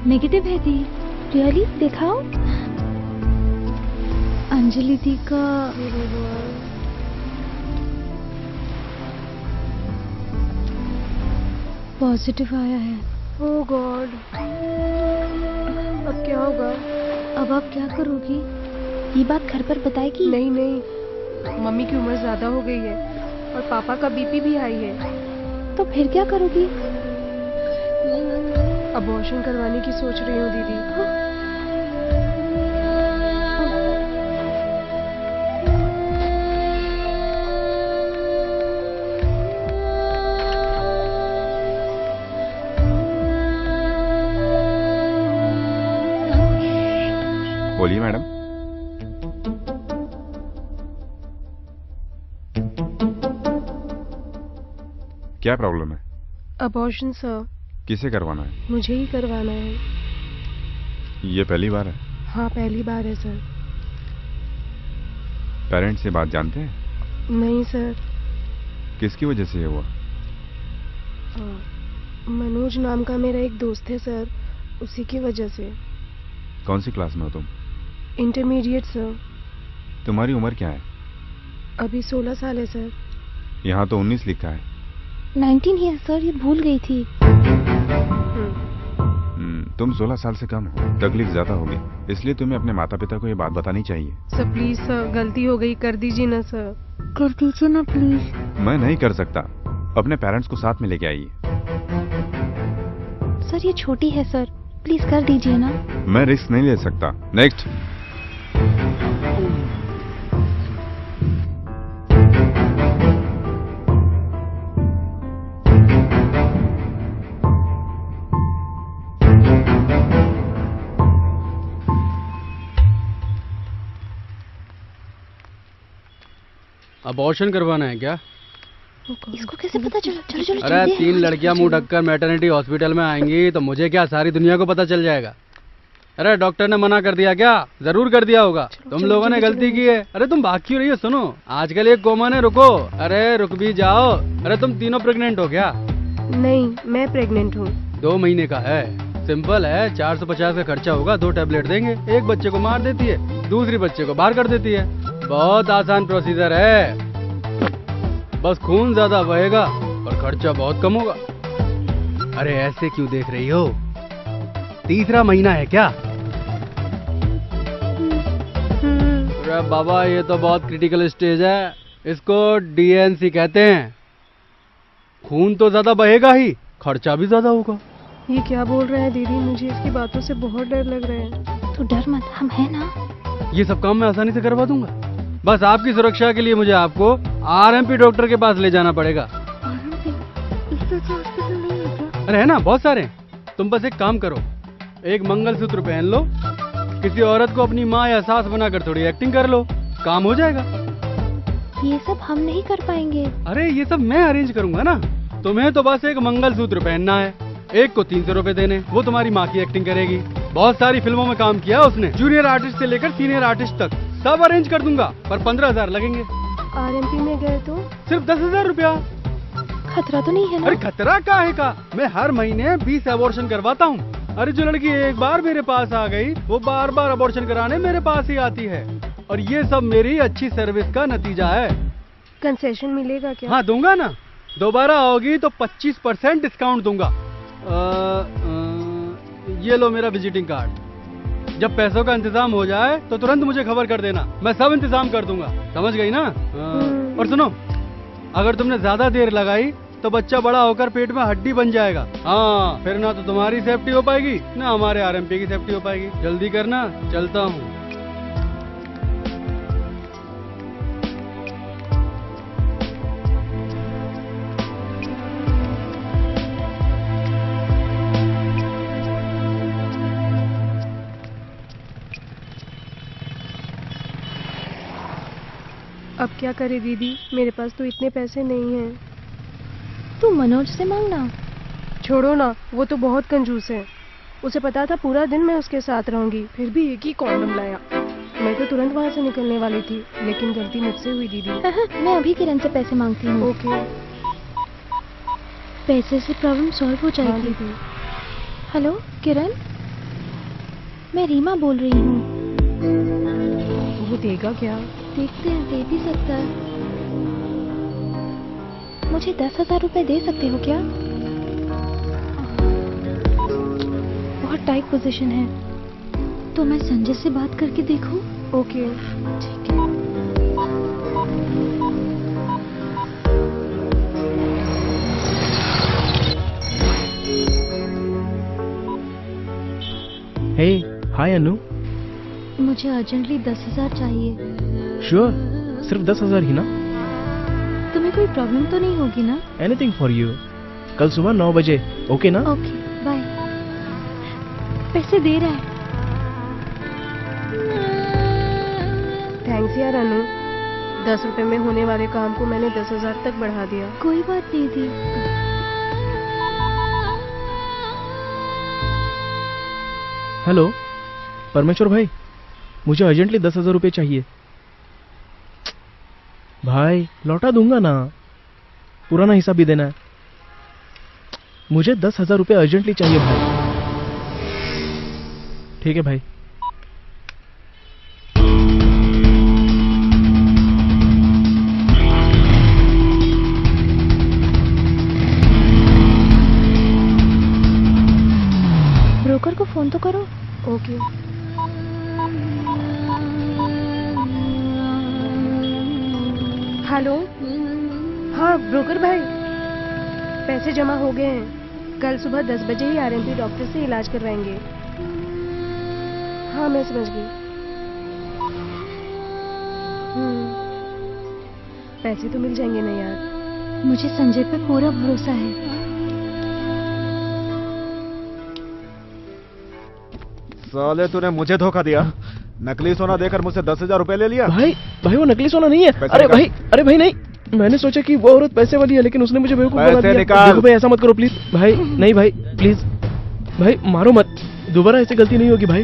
नेगेटिव है दी। रियली? दिखाओ। अंजलि दी का पॉजिटिव आया है। ओह गॉड, अब क्या होगा? अब आप क्या करोगी? ये बात घर पर बताएगी? नहीं नहीं, मम्मी की उम्र ज्यादा हो गई है और पापा का बीपी भी हाई है। तो फिर क्या करोगी? अबॉर्शन करवाने की सोच रही हूँ दीदी। बोलिए मैडम। क्या प्रॉब्लम है? Abortion sir. किसे करवाना है? मुझे ही करवाना है। ये पहली बार है? हाँ पहली बार है सर। पेरेंट्स से बात जानते हैं? नहीं सर। किसकी वजह से ये हुआ? मनोज नाम का मेरा एक दोस्त है सर, उसी की वजह से। कौन सी क्लास में हो तुम? Intermediate sir. तुम्हारी उम्र क्या है? अभी 16 साल है सर। यहाँ तो 19 लिखा है। 19 ही है सर, ये भूल गई थी। तुम 16 साल से कम हो, तकलीफ ज्यादा होगी, इसलिए तुम्हें अपने माता पिता को ये बात बतानी चाहिए। सर प्लीज सर, गलती हो गई, कर दीजिए ना सर। कर दीजिए ना प्लीज। मैं नहीं कर सकता, अपने पेरेंट्स को साथ में लेके आइए। सर ये छोटी है सर, प्लीज कर दीजिए ना। मैं रिस्क नहीं ले सकता। नेक्स्ट। अबॉर्शन करवाना है क्या? इसको कैसे पता चला? चलो चलो। अरे 3 लड़कियां मुंह ढककर मैटरनिटी हॉस्पिटल में आएंगी तो मुझे क्या, सारी दुनिया को पता चल जाएगा। अरे डॉक्टर ने मना कर दिया क्या? जरूर कर दिया होगा। तुम लोगों ने गलती की है। अरे तुम भाग क्यों रही हो? सुनो, आजकल एक कॉमन है, रुको। अरे रुक भी जाओ। अरे तुम तीनों प्रेग्नेंट हो क्या? नहीं, मैं प्रेग्नेंट हूँ। 2 महीने का है, सिंपल है। 450 का खर्चा होगा, 2 टैबलेट देंगे। एक बच्चे को मार देती है, दूसरी बच्चे को बाहर कर देती है। बहुत आसान प्रोसीजर है, बस खून ज्यादा बहेगा और खर्चा बहुत कम होगा। अरे ऐसे क्यों देख रही हो? 3रा महीना है क्या? अरे बाबा ये तो बहुत क्रिटिकल स्टेज है, इसको डीएनसी कहते हैं। खून तो ज्यादा बहेगा ही, खर्चा भी ज्यादा होगा। ये क्या बोल रहे हैं दीदी? मुझे इसकी बातों से बहुत डर लग रहा है। तू डर मत, हम हैं ना। ये सब काम मैं आसानी से करवा दूंगा, बस आपकी सुरक्षा के लिए मुझे आपको आरएमपी डॉक्टर के पास ले जाना पड़ेगा। अरे है ना, बहुत सारे हैं। तुम बस एक काम करो, एक मंगलसूत्र पहन लो, किसी औरत को अपनी माँ या सास बनाकर थोड़ी एक्टिंग कर लो, काम हो जाएगा। ये सब हम नहीं कर पाएंगे। अरे ये सब मैं अरेंज करूंगा ना। तुम्हें तो बस एक मंगलसूत्र पहनना है, एक को 300 रुपए देने, वो तुम्हारी माँ की एक्टिंग करेगी। बहुत सारी फिल्मों में काम किया उसने, जूनियर आर्टिस्ट से लेकर सीनियर आर्टिस्ट तक सब अरेंज कर दूंगा, पर 15,000 लगेंगे। आरएमपी में गए तो सिर्फ 10,000 रुपया। खतरा तो नहीं है ना? अरे खतरा काहे का, मैं हर महीने 20 अबॉर्शन करवाता हूँ। अरे जो लड़की एक बार मेरे पास आ गई, वो बार बार अबॉर्शन कराने मेरे पास ही आती है, और ये सब मेरी अच्छी सर्विस का नतीजा है। कंसेशन मिलेगा क्या? हाँ दूंगा ना, दोबारा आओगी तो 25% डिस्काउंट दूंगा। ये लो मेरा विजिटिंग कार्ड, जब पैसों का इंतजाम हो जाए तो तुरंत मुझे खबर कर देना, मैं सब इंतजाम कर दूंगा, समझ गई ना? और सुनो, अगर तुमने ज्यादा देर लगाई तो बच्चा बड़ा होकर पेट में हड्डी बन जाएगा। हाँ, फिर ना तो तुम्हारी सेफ्टी हो पाएगी, ना हमारे आरएमपी की सेफ्टी हो पाएगी। जल्दी करना, चलता हूँ। अब क्या करे दीदी, मेरे पास तो इतने पैसे नहीं हैं। तू मनोज से मांगना। छोड़ो ना, वो तो बहुत कंजूस है। उसे पता था पूरा दिन मैं उसके साथ रहूंगी, फिर भी एक ही कॉन्डम लाया। मैं तो तुरंत वहाँ से निकलने वाली थी, लेकिन गलती मुझसे हुई दीदी। मैं अभी किरण से पैसे मांगती हूँ। ओके। पैसे से प्रॉब्लम सॉल्व हो हाँ जाएगी। दीदी। हेलो किरण, मैं रीमा बोल रही हूँ। वो देगा क्या? देखते हैं, दे भी सकता है। मुझे 10,000 रुपए दे सकते हो क्या? बहुत टाइट पोजीशन है, तो मैं संजय से बात करके देखूं? ओके। ठीक है। हे, हाय अनु। मुझे अर्जेंटली 10,000 चाहिए। श्योर, सिर्फ 10,000 ही ना? तुम्हें कोई प्रॉब्लम तो नहीं होगी ना? Anything for you. कल सुबह 9 बजे, ओके ना? Okay, bye. पैसे दे रहा है। थैंक्स यार अनु, 10 रुपए में होने वाले काम को मैंने 10,000 तक बढ़ा दिया। कोई बात नहीं दी। हेलो परमेश्वर भाई, मुझे अर्जेंटली 10,000 रुपये चाहिए। भाई लौटा दूंगा ना, पुराना हिसाब भी देना है। मुझे 10,000 रुपये अर्जेंटली चाहिए भाई। ठीक है भाई। ब्रोकर को फोन तो करो। ओके। हेलो। हाँ ब्रोकर भाई, पैसे जमा हो गए हैं। कल सुबह 10 बजे ही आरएमपी डॉक्टर से इलाज करवाएंगे। हाँ मैं समझ गई। पैसे तो मिल जाएंगे ना यार। मुझे संजय पे पूरा भरोसा है। साले तूने मुझे धोखा दिया। नकली सोना देकर मुझसे 10,000 रुपए ले लिया। भाई वो नकली सोना नहीं है। अरे भाई नहीं, मैंने सोचा कि वो औरत पैसे वाली है, लेकिन उसने मुझे बेवकूफ बना दिया। देखो भाई, ऐसा मत करो प्लीज। भाई नहीं भाई, प्लीज भाई मारो मत, दोबारा ऐसी गलती नहीं होगी भाई।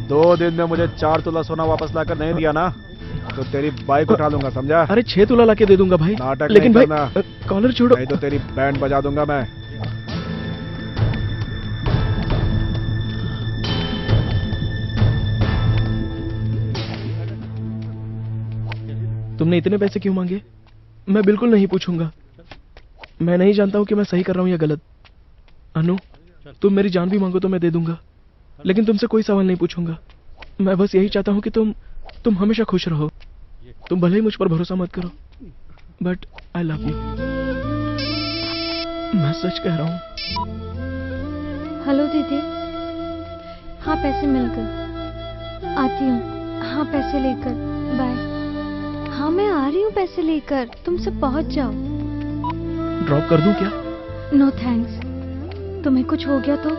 2 दिन में मुझे 4 तोला सोना वापस लाकर नहीं दिया ना, तो तेरी बाइक उठा लूंगा, समझा? अरे 6 तोला लाके दे दूंगा भाई। नाटक लेकिन नहीं भाई करना। कॉलर छोड़ो, नहीं तो तेरी बैंड बजा दूंगा मैं। तुमने इतने पैसे क्यों मांगे? मैं बिल्कुल नहीं पूछूंगा। मैं नहीं जानता हूँ कि मैं सही कर रहा हूँ या गलत। अनु, तुम मेरी जान भी मांगो तो मैं दे दूंगा, लेकिन तुमसे कोई सवाल नहीं पूछूंगा। मैं बस यही चाहता हूँ कि तुम हमेशा खुश रहो। तुम भले ही मुझ पर भरोसा मत करो, बट आई लव यू। मैं सच कह रहा हूँ। हेलो दीदी। हाँ पैसे मिलकर आती हूँ। हाँ पैसे लेकर, बाय। हाँ मैं आ रही हूँ पैसे लेकर, तुम सब पहुँच जाओ। ड्रॉप कर दूं क्या? No thanks. तुम्हें कुछ हो गया तो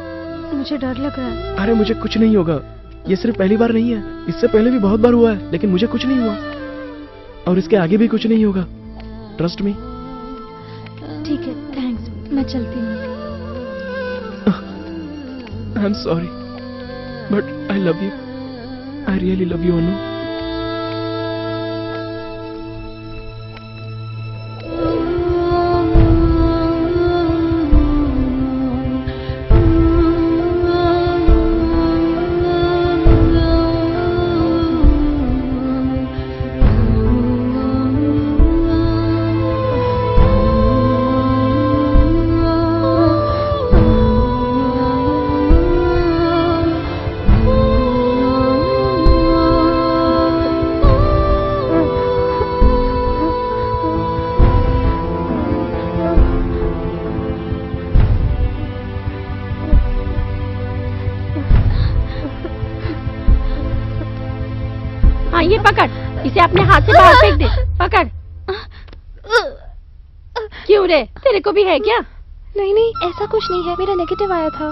मुझे डर लग रहा है। अरे मुझे कुछ नहीं होगा। ये सिर्फ पहली बार नहीं है, इससे पहले भी बहुत बार हुआ है, लेकिन मुझे कुछ नहीं हुआ और इसके आगे भी कुछ नहीं होगा। Trust me. ठीक है, थैंक्स। मैं चलती हूँ। I am sorry, but I love you. I really love you Anu. हाँ ये पकड़, इसे अपने हाथ से बाहर फेंक दे। पकड़। क्यों रे, तेरे को भी है क्या? नहीं नहीं, ऐसा कुछ नहीं है, मेरा नेगेटिव आया था।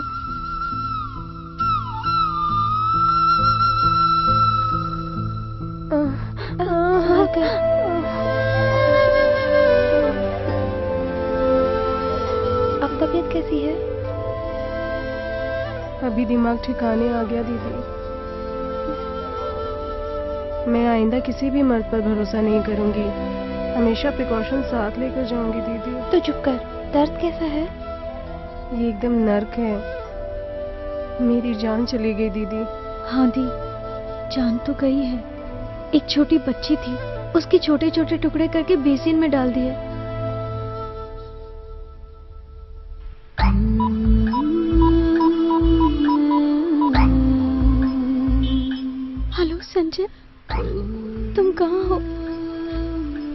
अब तबीयत कैसी है? अभी दिमाग ठिकाने आ गया दीदी। मैं आइंदा किसी भी मर्द पर भरोसा नहीं करूंगी। हमेशा प्रिकॉशन साथ लेकर जाऊंगी दीदी। तो चुप कर। दर्द कैसा है? ये एकदम नर्क है। मेरी जान चली गई दीदी। हाँ दी, जान तो गई है। एक छोटी बच्ची थी, उसके छोटे छोटे टुकड़े करके बेसिन में डाल दिए। हेलो संजय, तुम कहाँ हो?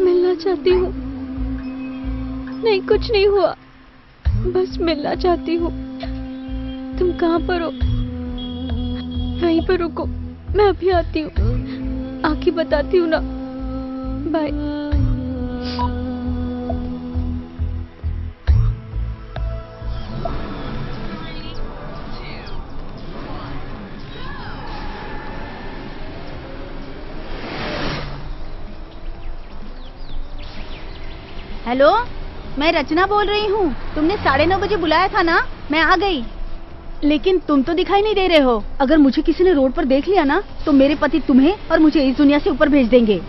मिलना चाहती हूँ। नहीं, कुछ नहीं हुआ, बस मिलना चाहती हूँ। तुम कहाँ पर हो? वहीं पर रुको, मैं अभी आती हूँ। आके बताती हूँ ना। बाय। हेलो, मैं रचना बोल रही हूँ। तुमने 9:30 बजे बुलाया था ना, मैं आ गई। लेकिन तुम तो दिखाई नहीं दे रहे हो। अगर मुझे किसी ने रोड पर देख लिया ना, तो मेरे पति तुम्हें और मुझे इस दुनिया से ऊपर भेज देंगे।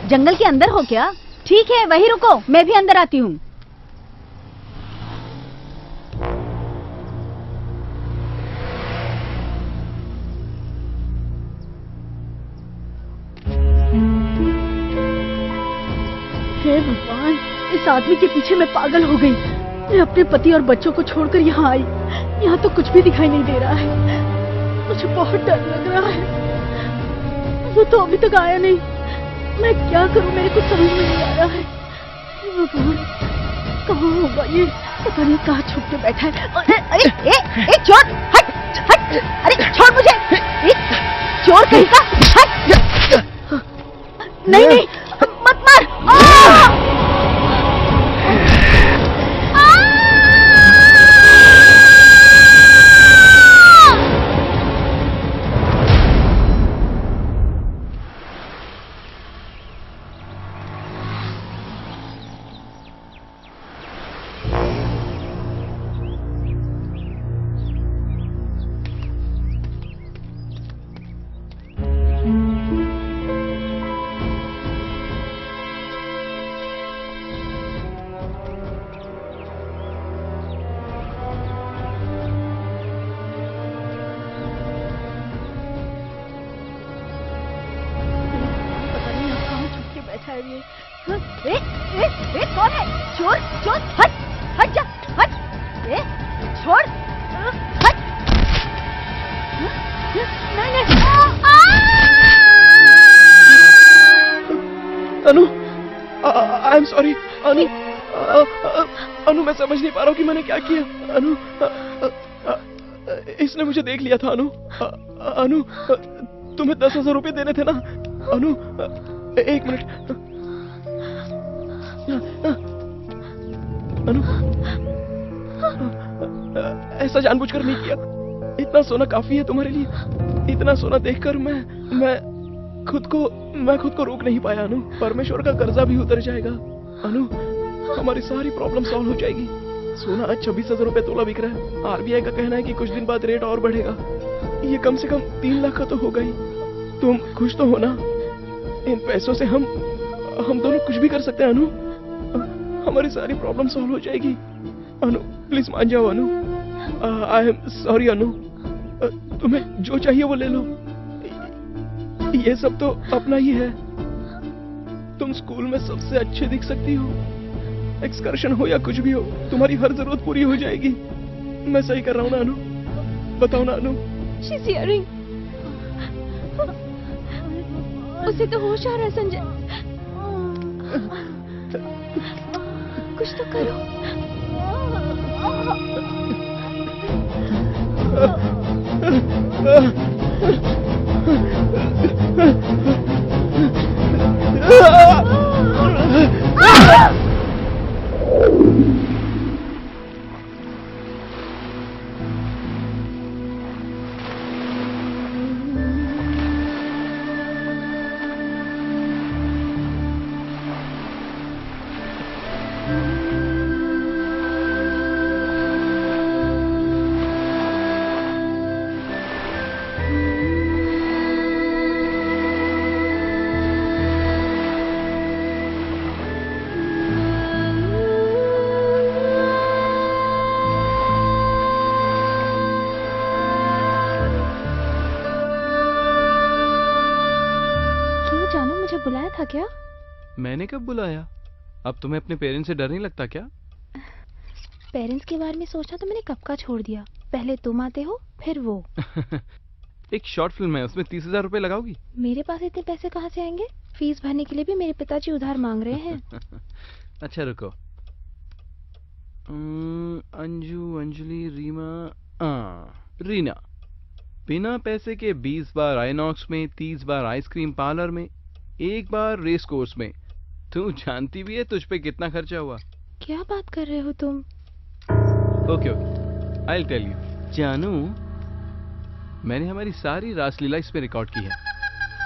जंगल के अंदर हो क्या? ठीक है, वहीं रुको, मैं भी अंदर आती हूँ। हे भगवान, इस आदमी के पीछे मैं पागल हो गई। मैं अपने पति और बच्चों को छोड़कर यहाँ आई। यहाँ तो कुछ भी दिखाई नहीं दे रहा है। मुझे बहुत डर लग रहा है। वो तो अभी तक आया नहीं। मैं क्या करूं, मेरे को समझ में नहीं आ रहा है। भगवान, कहाँ होगा ये? पता नहीं कहाँ छुप के बैठा है। अरे चोर, हट हट! अरे छोड़ मुझे! चोर कहीं का, हट! नहीं नहीं, मत मार! कौन है? चोर, चोर, हट, हट जा, हट, छोड़, हट, नहीं नहीं, अनु, आई एम सॉरी, अनु, अनु मैं समझ नहीं पा रहा हूँ कि मैंने क्या किया। अनु, इसने मुझे देख लिया था। अनु, अनु, तुम्हें 10,000 रुपए देने थे ना। अनु, एक मिनट। अनु, ऐसा जानबूझकर नहीं किया। इतना सोना काफी है तुम्हारे लिए। इतना सोना देखकर मैं खुद को रोक नहीं पाया। अनु, परमेश्वर का कर्जा भी उतर जाएगा। अनु, हमारी सारी प्रॉब्लम सॉल्व हो जाएगी। सोना आज 26,000 रुपए तोला बिक रहा है। आरबीआई का कहना है कि कुछ दिन बाद रेट और बढ़ेगा। ये कम से कम 3 लाख का तो होगा ही। तुम खुश तो हो ना? इन पैसों से हम दोनों कुछ भी कर सकते हैं। अनु, हमारी सारी प्रॉब्लम सॉल्व हो जाएगी। अनु, प्लीज मान जाओ। अनु, आई एम सॉरी। अनु, तुम्हें जो चाहिए वो ले लो। ये सब तो अपना ही है। तुम स्कूल में सबसे अच्छे दिख सकती हो। एक्सकर्शन हो या कुछ भी हो, तुम्हारी हर जरूरत पूरी हो जाएगी। मैं सही कर रहा हूँ ना अनु? बताओ ना अनु? She's hearing. उसे तो होश आ रहा है संजय। कुछ तो करो। बुलाया था क्या? मैंने कब बुलाया? अब तुम्हें अपने पेरेंट्स से डर नहीं लगता क्या? पेरेंट्स के बारे में सोचा तो मैंने कब का छोड़ दिया। पहले तुम आते हो फिर वो। एक शॉर्ट फिल्म है, उसमें 30,000 रुपए लगाओगी? मेरे पास इतने पैसे कहाँ से आएंगे? फीस भरने के लिए भी मेरे पिताजी उधार मांग रहे हैं। अच्छा रुको। अंजू, अंजलि, रीना। बिना पैसे के 20 बार आइनॉक्स में, 30 बार आइसक्रीम पार्लर में, 1 बार रेस कोर्स में। तू जानती भी है तुझ पे कितना खर्चा हुआ? क्या बात कर रहे हो तुम? Okay, I will tell you. जानू, मैंने हमारी सारी रासलीला इस पे रिकॉर्ड की है।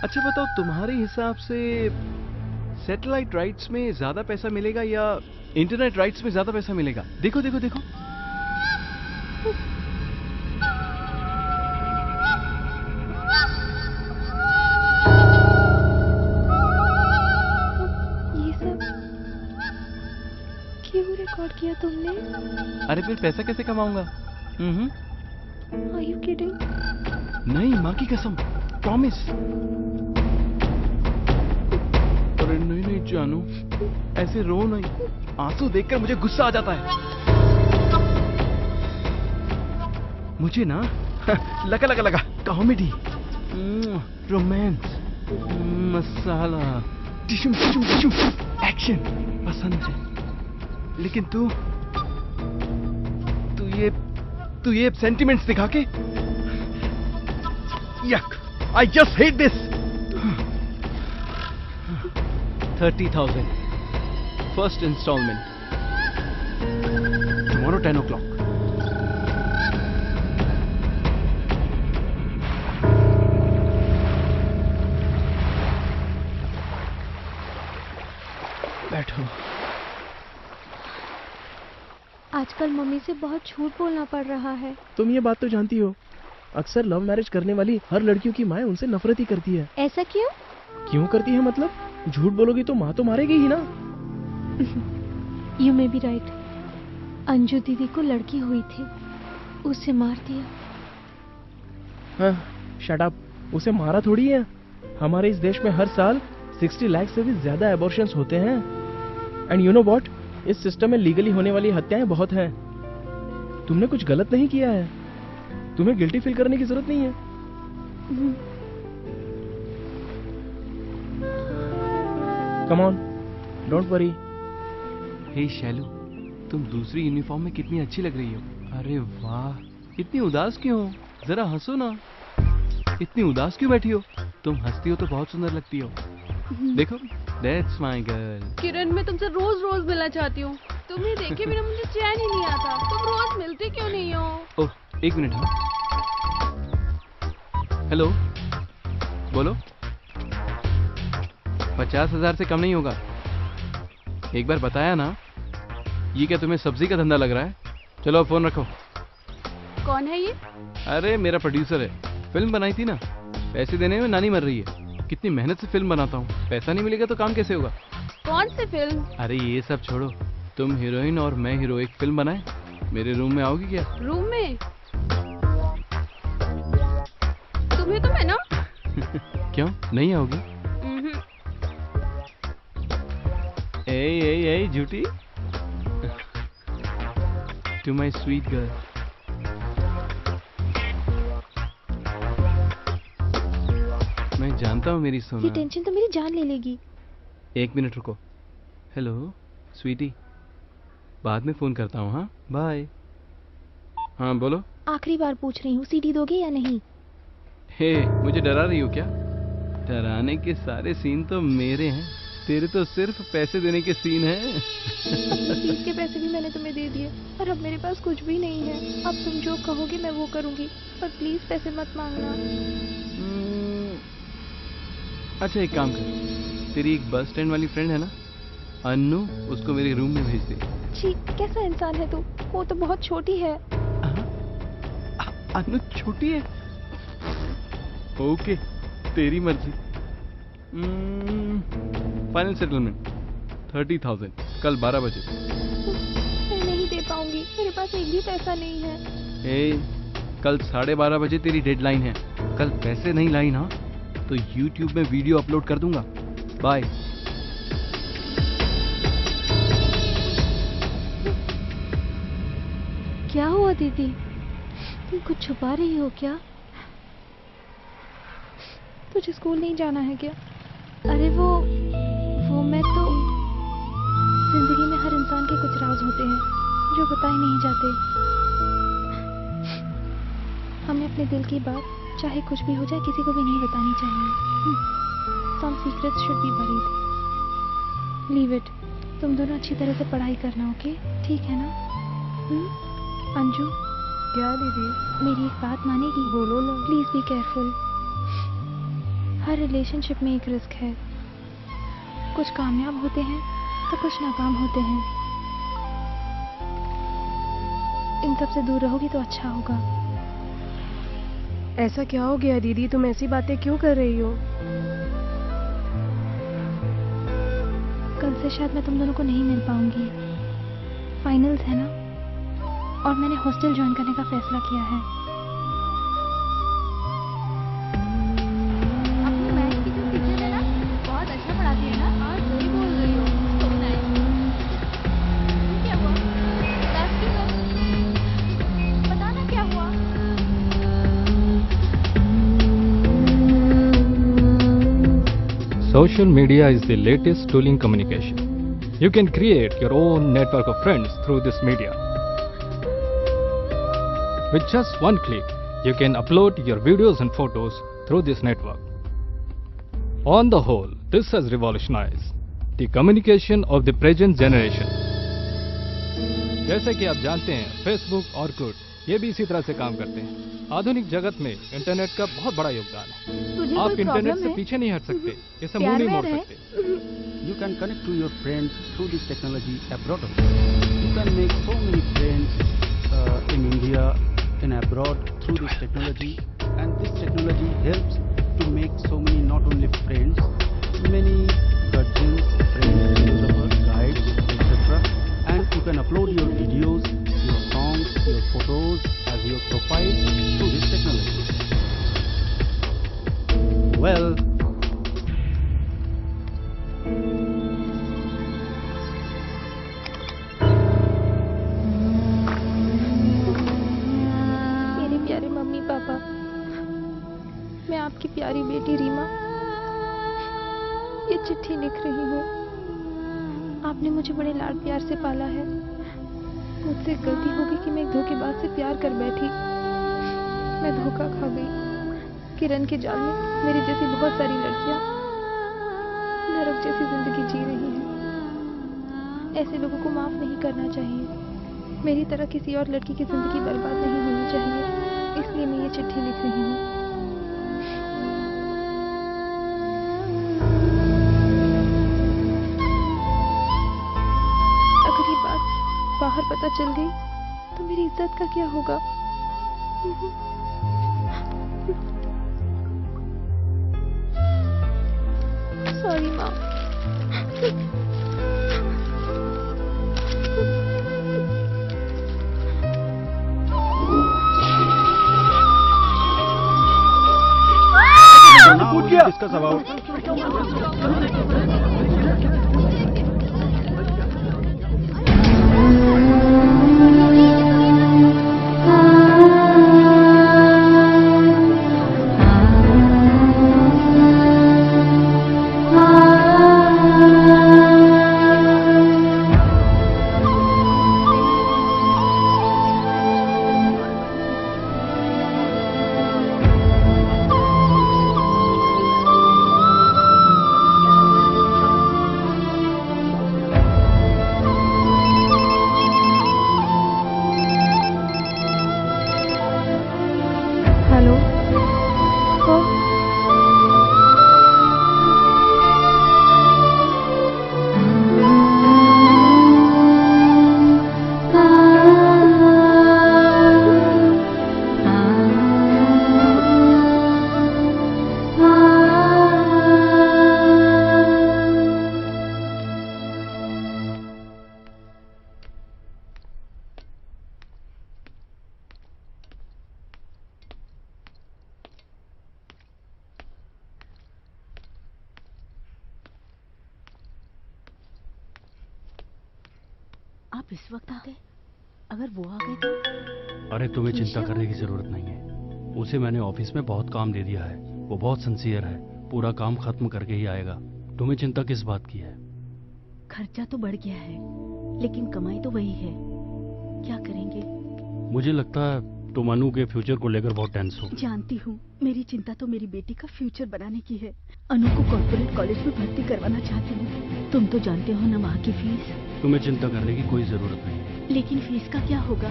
अच्छा बताओ, तुम्हारे हिसाब से सैटेलाइट राइट्स में ज्यादा पैसा मिलेगा या इंटरनेट राइट्स में ज्यादा पैसा मिलेगा? देखो देखो देखो। रिकॉर्ड किया तुमने? अरे फिर पैसा कैसे कमाऊंगा? Are you kidding? नहीं, माँ की कसम, प्रॉमिस। अरे नहीं नहीं जानू, ऐसे रो नहीं। आंसू देखकर मुझे गुस्सा आ जाता है। मुझे ना लगा comedy, romance, masala, tissue action पसंद है। लेकिन तू ये सेंटिमेंट्स दिखा के, yuck, I just hate this. 30,000 first instalment, tomorrow 10 o'clock। बैठो। आजकल मम्मी से बहुत झूठ बोलना पड़ रहा है। तुम ये बात तो जानती हो, अक्सर लव मैरिज करने वाली हर लड़कियों की माँ उनसे नफरत ही करती है। ऐसा क्यों? क्यों करती है मतलब? झूठ बोलोगी तो माँ तो मारेगी ही ना। You may be right. Anju दीदी को लड़की हुई थी, उसे मार दिया। हाँ, शट अप। उसे मारा थोड़ी है। हमारे इस देश में हर साल 60 लाख से भी ज्यादा एबॉर्शंस होते हैं। एंड यू नो व्हाट, इस सिस्टम में लीगली होने वाली हत्याएं बहुत हैं। तुमने कुछ गलत नहीं किया है, तुम्हें गिल्टी फील करने की जरूरत नहीं है। Come on, don't worry. Hey Shailu, तुम दूसरी यूनिफॉर्म में कितनी अच्छी लग रही हो। अरे वाह, इतनी उदास क्यों हो? जरा हंसो ना। इतनी उदास क्यों बैठी हो? तुम हंसती हो तो बहुत सुंदर लगती हो। देखो, दैट्स माय गर्ल। किरण, मैं तुमसे रोज रोज मिलना चाहती हूँ। तुम्हें देखे बिना मुझे चैन ही नहीं आता। तुम रोज मिलते क्यों नहीं हो? ओह, एक मिनट। हेलो, बोलो। 50,000 से कम नहीं होगा। एक बार बताया ना। ये क्या तुम्हें सब्जी का धंधा लग रहा है? चलो अब फोन रखो। कौन है ये? अरे मेरा प्रोड्यूसर है। फिल्म बनाई थी ना, पैसे देने में नानी मर रही है। कितनी मेहनत से फिल्म बनाता हूँ, पैसा नहीं मिलेगा तो काम कैसे होगा? कौन सी फिल्म? अरे ये सब छोड़ो, तुम हीरोइन और मैं हीरो, एक फिल्म बनाए। मेरे रूम में आओगी क्या? रूम में? तुम्हें तो मैं ना। क्यों नहीं आओगी? ए झूठी। To my sweet girl. मैं जानता हूँ मेरी सोना। ये टेंशन तो मेरी जान ले लेगी। 1 मिनट रुको, हेलो स्वीटी, बाद में फोन करता हूँ। हाँ बाय। हाँ बोलो। आखिरी बार पूछ रही हूँ, सीडी दोगे या नहीं? हे, मुझे डरा रही हो क्या? डराने के सारे सीन तो मेरे हैं, तेरे तो सिर्फ पैसे देने के सीन हैं। फीस के पैसे भी मैंने तुम्हें दे दिए और अब मेरे पास कुछ भी नहीं है। अब तुम जो कहोगे मैं वो करूँगी, पर प्लीज पैसे मत मांगना। अच्छा एक काम कर, तेरी एक बस स्टैंड वाली फ्रेंड है ना अन्नू, उसको मेरे रूम में भेज दे। छी, कैसा इंसान है तू? वो तो बहुत छोटी है। अन्नू छोटी है? ओके, तेरी मर्जी। फाइनल सेटलमेंट 30,000 कल 12 बजे। मैं नहीं दे पाऊंगी, मेरे पास एक भी पैसा नहीं है। कल 12:30 बजे तेरी डेडलाइन है। कल पैसे नहीं लाई ना तो YouTube में वीडियो अपलोड कर दूंगा। बाय। क्या हुआ दीदी, तुम कुछ छुपा रही हो क्या? तुझे स्कूल नहीं जाना है क्या? अरे वो मैं तो जिंदगी में हर इंसान के कुछ राज होते हैं जो बताए नहीं जाते। हमें अपने दिल की बात चाहे कुछ भी हो जाए किसी को भी नहीं बतानी चाहिए। Some secrets should be buried. Leave it. तुम दोनों अच्छी तरह से पढ़ाई करना, ओके? ठीक है ना? अंजू। क्या दीदी? मेरी एक बात मानेगी? बोलो ना। Please be careful. Her relationship में एक रिस्क है। कुछ कामयाब होते हैं तो कुछ नाकाम होते हैं। इन सब से दूर रहोगी तो अच्छा होगा। ऐसा क्या हो गया दीदी, तुम ऐसी बातें क्यों कर रही हो? कल से शायद मैं तुम दोनों को नहीं मिल पाऊंगी। फाइनल्स है ना, और मैंने हॉस्टल ज्वाइन करने का फैसला किया है। अपनी मैथ की जो टीचर है ना, बहुत अच्छा पढ़ाती है ना। हाँ सही बोल रही हो। So nice. क्या हुआ? उदास क्यों है? बताना क्या हुआ? Social media is the latest tool in communication. You can create your own network of friends through this media. With just one click, you can upload your videos and photos through this network. On the whole, this has revolutionized the communication of the present generation. जैसे कि आप जानते हैं, फेसबुक और Orkut ये भी इसी तरह से काम करते हैं। आधुनिक जगत में इंटरनेट का बहुत बड़ा योगदान है। आप इंटरनेट से पीछे नहीं हट सकते, इसे मुंह नहीं मोड़ सकते। You can connect to your friends through this technology abroad also. You can make so many friends in India and abroad through this technology, and this technology helps to make so many not only friends, many guardians, friends, photographers, guides, etc. And you can upload your videos, your songs, your photos as your profile through this technology. Well, मेरे प्यारे मम्मी पापा, मैं आपकी प्यारी बेटी रीमा ये चिट्ठी लिख रही हूँ। आपने मुझे बड़े लाड प्यार से पाला है। मुझसे गलती हो गई कि मैं एक धोखेबाज से प्यार कर बैठी। मैं धोखा खा गई। किरण के जाल में मेरी जैसी बहुत सारी लड़कियां नरक जैसी जिंदगी जी रही हैं। ऐसे लोगों को माफ नहीं करना चाहिए। मेरी तरह किसी और लड़की की जिंदगी बर्बाद नहीं होनी चाहिए। इसलिए मैं ये चिट्ठी लिख रही हूँ। अगर ये बात बाहर पता चल गई तो मेरी इज्जत का क्या होगा? सॉरी माँ। now we will discuss about आप इस वक्त आ गए? अगर वो आ गए तो? अरे तुम्हें चिंता करने की जरूरत नहीं है। उसे मैंने ऑफिस में बहुत काम दे दिया है। वो बहुत सिंसियर है, पूरा काम खत्म करके ही आएगा। तुम्हें चिंता किस बात की है? खर्चा तो बढ़ गया है, लेकिन कमाई तो वही है। क्या करेंगे? मुझे लगता है तुम अनु के फ्यूचर को लेकर बहुत टेंस हो। जानती हूँ, मेरी चिंता तो मेरी बेटी का फ्यूचर बनाने की है। अनु को कॉर्पोरेट कॉलेज में भर्ती करवाना चाहती हूँ। तुम तो जानते हो ना वहाँ की फीस। तुम्हें चिंता करने की कोई जरूरत नहीं है। लेकिन फीस का क्या होगा?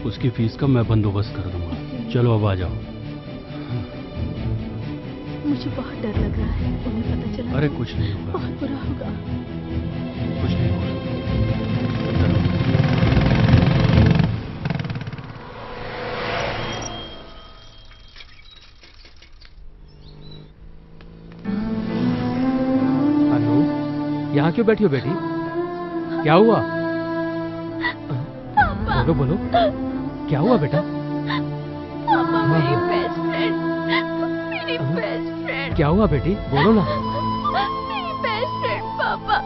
उसकी फीस का मैं बंदोबस्त कर दूंगा। चलो अब आ जाओ। मुझे बहुत डर लग रहा है, उन्हें पता चला। अरे कुछ नहीं होगा, बहुत बुरा होगा। कुछ नहीं होगा। अनु, यहाँ क्यों बैठी हो बेटी? क्या हुआ? बोलो बोलो, क्या हुआ बेटा? पापा, मेरी बेस्ट फ्रेंड, मेरी बेस्ट फ्रेंड। क्या हुआ बेटी? बोलो ना। मेरी बेस्ट फ्रेंड पापा।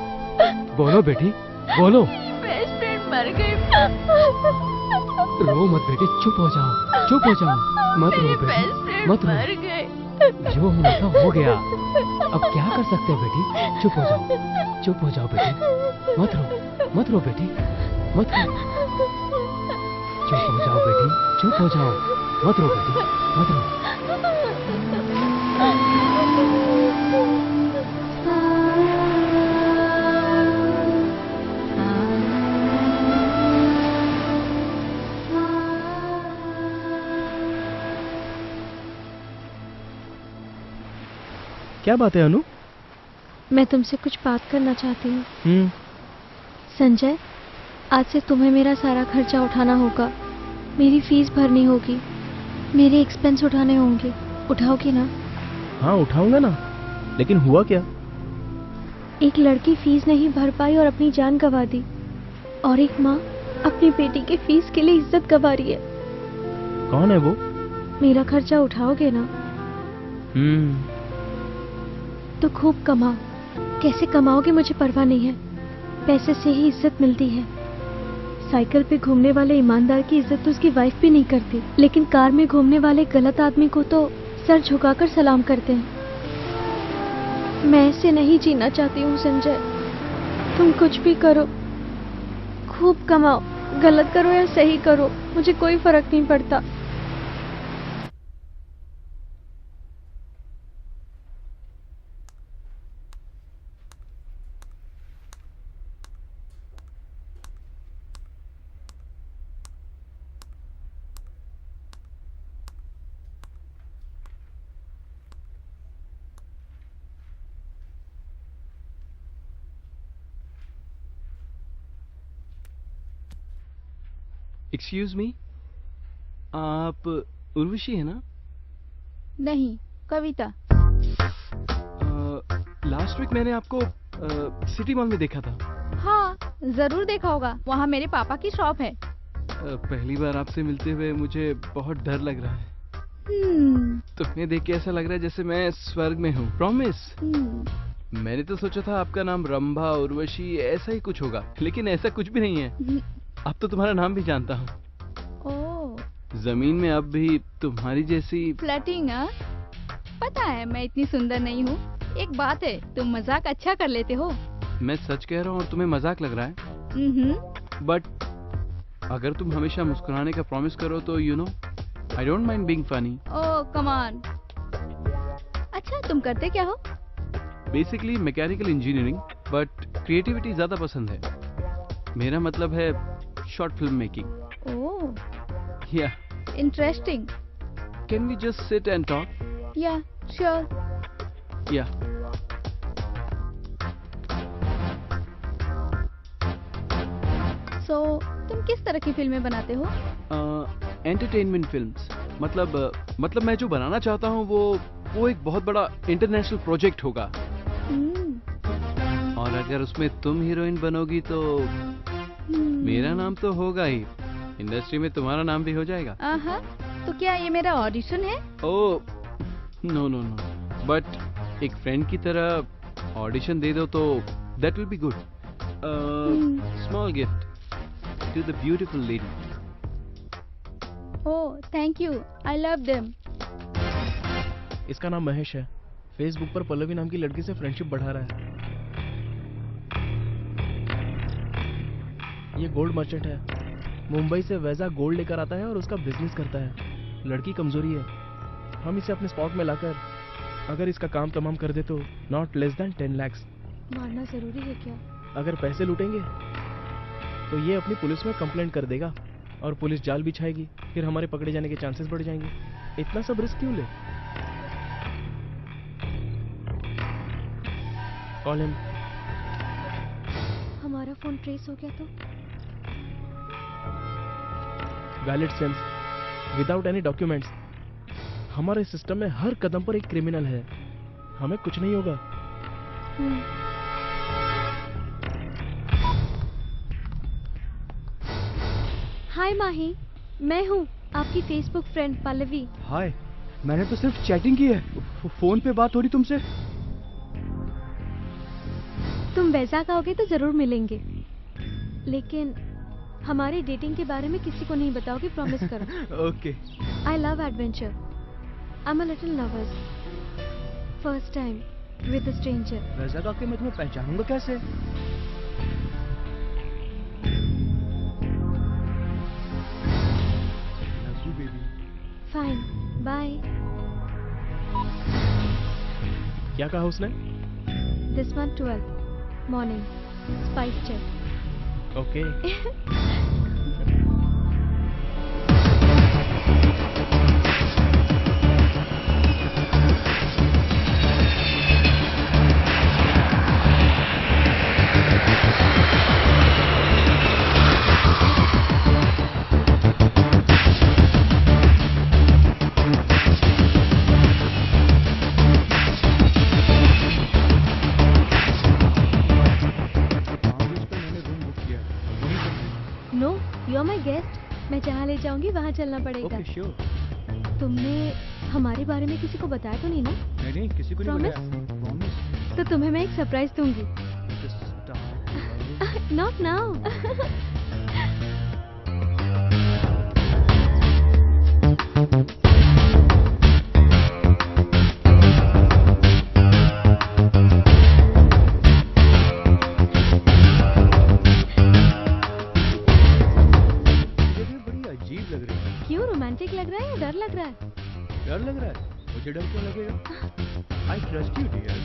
बोलो बेटी, बोलो। मेरी बेस्ट फ्रेंड मर गई। रो मत बेटी, चुप हो जाओ, चुप हो जाओ। मत रो बेटी, मत रो। मर गई। जो होना था हो गया, अब क्या कर सकते हैं बेटी? चुप हो जाओ, चुप हो जाओ बेटी। मत रो, मत रो बेटी, मत रो। चुप हो जाओ बेटी, चुप हो जाओ। मत रो बेटी, मत रो। क्या बात है अनु? मैं तुमसे कुछ बात करना चाहती हूँ। संजय, आज से तुम्हें मेरा सारा खर्चा उठाना होगा। मेरी फीस भरनी होगी, मेरे एक्सपेंस उठाने होंगे। उठाओगी ना? हाँ उठाऊंगा ना, लेकिन हुआ क्या? एक लड़की फीस नहीं भर पाई और अपनी जान गंवा दी, और एक माँ अपनी बेटी के फीस के लिए इज्जत गंवा रही है। कौन है वो? मेरा खर्चा उठाओगे ना? तो खूब कमाओ। कैसे कमाओगे मुझे परवाह नहीं है, पैसे से ही इज्जत मिलती है। साइकिल पे घूमने वाले ईमानदार की इज्जत तो उसकी वाइफ भी नहीं करती, लेकिन कार में घूमने वाले गलत आदमी को तो सर झुकाकर सलाम करते हैं। मैं ऐसे नहीं जीना चाहती हूँ संजय। तुम कुछ भी करो, खूब कमाओ, गलत करो या सही करो, मुझे कोई फर्क नहीं पड़ता। एक्सक्यूज मी, आप उर्वशी है ना? नहीं, कविता। लास्ट वीक मैंने आपको सिटी मॉल में देखा था। हाँ, जरूर देखा होगा, वहाँ मेरे पापा की शॉप है। पहली बार आपसे मिलते हुए मुझे बहुत डर लग रहा है। तुम्हें देख के ऐसा लग रहा है जैसे मैं स्वर्ग में हूँ। प्रॉमिस। मैंने तो सोचा था आपका नाम रंभा, उर्वशी ऐसा ही कुछ होगा, लेकिन ऐसा कुछ भी नहीं है। अब तो तुम्हारा नाम भी जानता हूँ। ओह, जमीन में अब भी तुम्हारी जैसी फ्लर्टिंग। पता है मैं इतनी सुंदर नहीं हूँ। एक बात है, तुम मजाक अच्छा कर लेते हो। मैं सच कह रहा हूँ और तुम्हें मजाक लग रहा है। बट अगर तुम हमेशा मुस्कुराने का प्रॉमिस करो तो you know I don't mind being funny. Oh come on. अच्छा, तुम करते क्या हो? Basically mechanical engineering, but creativity ज्यादा पसंद है। मेरा मतलब है short film making. Oh yeah interesting. Can we just sit and talk? Yeah sure. Yeah so तुम किस तरह की फिल्में बनाते हो? Entertainment films. मतलब मैं जो बनाना चाहता हूँ वो एक बहुत बड़ा इंटरनेशनल प्रोजेक्ट होगा। और अगर उसमें तुम हीरोइन बनोगी तो मेरा नाम तो होगा ही, इंडस्ट्री में तुम्हारा नाम भी हो जाएगा। तो क्या ये मेरा ऑडिशन है? Oh no no no, but एक फ्रेंड की तरह ऑडिशन दे दो तो that will be good. Small gift. to the beautiful lady. Oh, thank you. I love them. इसका नाम महेश है। फेसबुक पर पल्लवी नाम की लड़की से फ्रेंडशिप बढ़ा रहा है। ये गोल्ड मर्चेंट है। मुंबई से वैसा गोल्ड लेकर आता है और उसका बिजनेस करता है। लड़की कमजोरी है। हम इसे अपने स्पॉट में लाकर अगर इसका काम तमाम कर दे तो नॉट लेस देन 10 lakhs। मारना जरूरी है क्या? अगर पैसे लूटेंगे तो ये अपनी पुलिस में कंप्लेंट कर देगा और पुलिस जाल बिछाएगी, फिर हमारे पकड़े जाने के चांसेस बढ़ जाएंगे। इतना सब रिस्क क्यों ले? Call him. हमारा फोन ट्रेस हो गया तो? Valid sense without any documents. हमारे सिस्टम में हर कदम पर एक क्रिमिनल है। हमें कुछ नहीं होगा। हाय माही, मैं हूँ आपकी फेसबुक फ्रेंड पल्लवी। हाय, मैंने तो सिर्फ चैटिंग की है। फोन पे बात हो रही तुमसे। तुम वैजाग आओगे तो जरूर मिलेंगे, लेकिन हमारे डेटिंग के बारे में किसी को नहीं बताओगे, प्रॉमिस करो। Okay. I love adventure. I am a little nervous. First time with a stranger. Vizag आके मैं तुम्हें पहचानूंगा कैसे? Love you baby. Fine, bye. क्या कहा उसने? This one 12 morning spice check. Okay. मैं जहाँ ले जाऊंगी वहाँ चलना पड़ेगा। Okay, sure. तुमने हमारे बारे में किसी को बताया तो नहीं ना? नहीं, किसी को नहीं बताया। प्रॉमिस। तो तुम्हें मैं एक सरप्राइज दूंगी। Not now. रोमांटिक लग रहा है या डर लग रहा है? डर लग रहा है? मुझे डर क्यों लगेगा? I trust you, dear.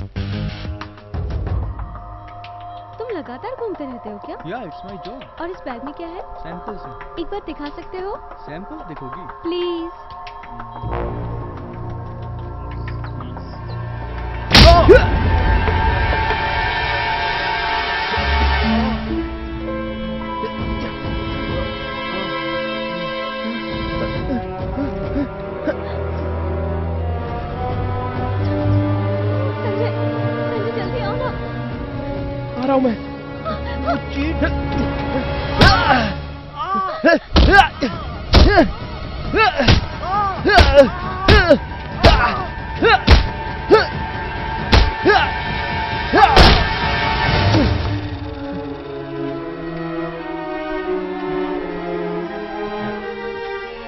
तुम लगातार घूमते रहते हो क्या? Yeah, it's my job. और इस बैग में क्या है? सैंपल्स हैं। एक बार दिखा सकते हो? सैंपल्स देखोगी? प्लीज। आ रहा हूं मैं।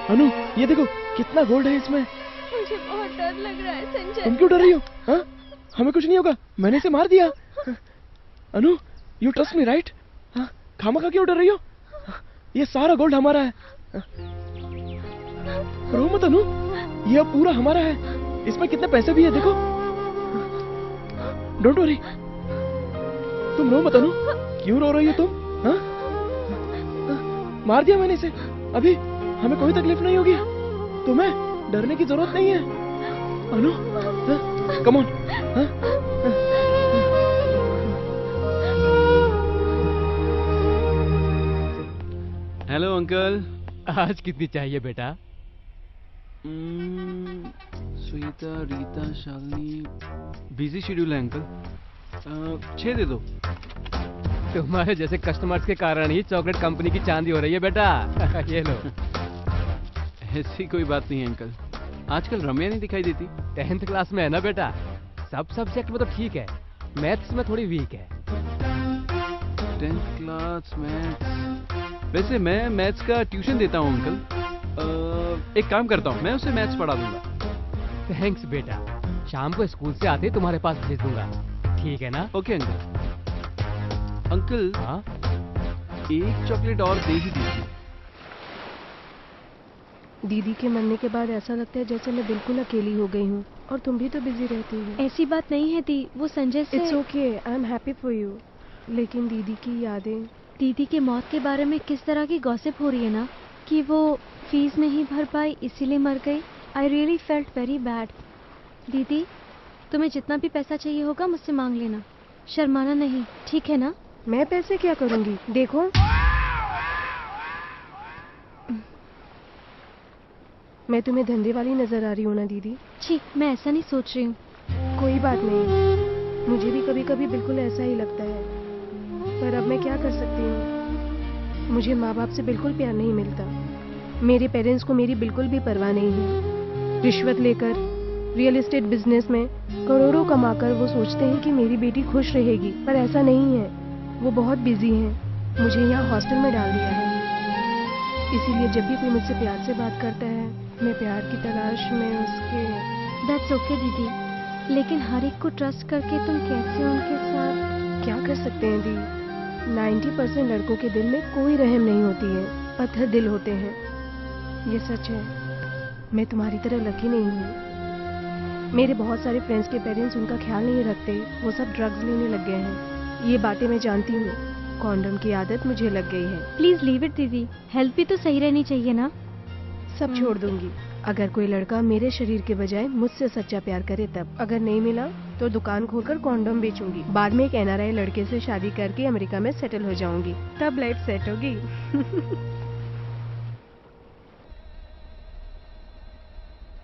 अनु, ये देखो कितना गोल्ड है इसमें। मुझे बहुत डर लग रहा है संजय। तुम क्यों डर रही हो? हाँ? हमें कुछ नहीं होगा, मैंने इसे मार दिया। अनु, यू ट्रस्ट मी राइट? खामखा क्यों डर रही हो? ये सारा गोल्ड हमारा है। रो मत अनु, ये अब पूरा हमारा है। इसमें कितने पैसे भी है देखो। Don't worry. तुम रो मत अनु। क्यों रो रही हो तुम? हाँ? मार दिया मैंने इसे। अभी हमें कोई तकलीफ नहीं होगी। तुम्हें डरने की जरूरत नहीं है Anu. Come on. Hello uncle. आज कितनी चाहिए बेटा? श्वेता, रीता, शालिनी। बिजी शेड्यूल है अंकल। 6 दे दो। तुम्हारे जैसे कस्टमर्स के कारण ही चॉकलेट कंपनी की चांदी हो रही है बेटा। ये लो। ऐसी कोई बात नहीं है अंकल। आजकल रम्या नहीं दिखाई देती। 10th क्लास में है ना बेटा, सब सब्जेक्ट में तो ठीक है, मैथ्स में थोड़ी वीक है। 10th class maths. वैसे मैं मैथ्स का ट्यूशन देता हूँ अंकल। एक काम करता हूँ, मैं उसे मैथ्स पढ़ा दूंगा। थैंक्स बेटा, शाम को स्कूल से आते तुम्हारे पास भेज दूंगा, ठीक है ना? Okay uncle. अंकल हाँ एक चॉकलेट और दे ही दीजिए। दीदी के मरने के बाद ऐसा लगता है जैसे मैं बिल्कुल अकेली हो गई हूँ, और तुम भी तो बिजी रहती हो। ऐसी बात नहीं है दी, वो संजय से। It's okay, I am happy for you. लेकिन दीदी की यादें। दीदी के मौत के बारे में किस तरह की गॉसिप हो रही है ना, कि वो फीस नहीं भर पाई इसीलिए मर गई। I really felt very bad. दीदी तुम्हें जितना भी पैसा चाहिए होगा मुझसे मांग लेना, शर्माना नहीं, ठीक है ना? मैं पैसे क्या करूँगी? देखो मैं तुम्हें धंधे वाली नजर आ रही हूँ ना दीदी? छी, मैं ऐसा नहीं सोच रही हूँ। कोई बात नहीं, मुझे भी कभी कभी बिल्कुल ऐसा ही लगता है, पर अब मैं क्या कर सकती हूँ? मुझे माँ बाप से बिल्कुल प्यार नहीं मिलता। मेरे पेरेंट्स को मेरी बिल्कुल भी परवाह नहीं है। रिश्वत लेकर रियल एस्टेट बिजनेस में करोड़ों कमाकर वो सोचते हैं कि मेरी बेटी खुश रहेगी, पर ऐसा नहीं है। वो बहुत बिजी हैं। मुझे यहाँ हॉस्टल में डाल दिया है, इसीलिए जब भी कोई मुझसे प्यार से बात करता है, मैं प्यार की तलाश में उसके। दैट्स ओके दीदी, लेकिन हर एक को ट्रस्ट करके तुम कैसे उनके साथ? क्या कर सकते हैं दी? 90% लड़कों के दिल में कोई रहम नहीं होती है, पत्थर दिल होते हैं। ये सच है, मैं तुम्हारी तरह लकी नहीं हूँ। मेरे बहुत सारे फ्रेंड्स के पेरेंट्स उनका ख्याल नहीं रखते, वो सब ड्रग्स लेने लग गए हैं। ये बातें मैं जानती हूँ, कॉन्डम की आदत मुझे लग गई है। प्लीज लीव इट दीदी, हेल्थ भी तो सही रहनी चाहिए ना। सब छोड़ दूंगी अगर कोई लड़का मेरे शरीर के बजाय मुझसे सच्चा प्यार करे तब। अगर नहीं मिला तो दुकान खोलकर कॉन्डम बेचूंगी, बाद में एक NRI लड़के से शादी करके अमेरिका में सेटल हो जाऊंगी, तब लाइफ सेट होगी।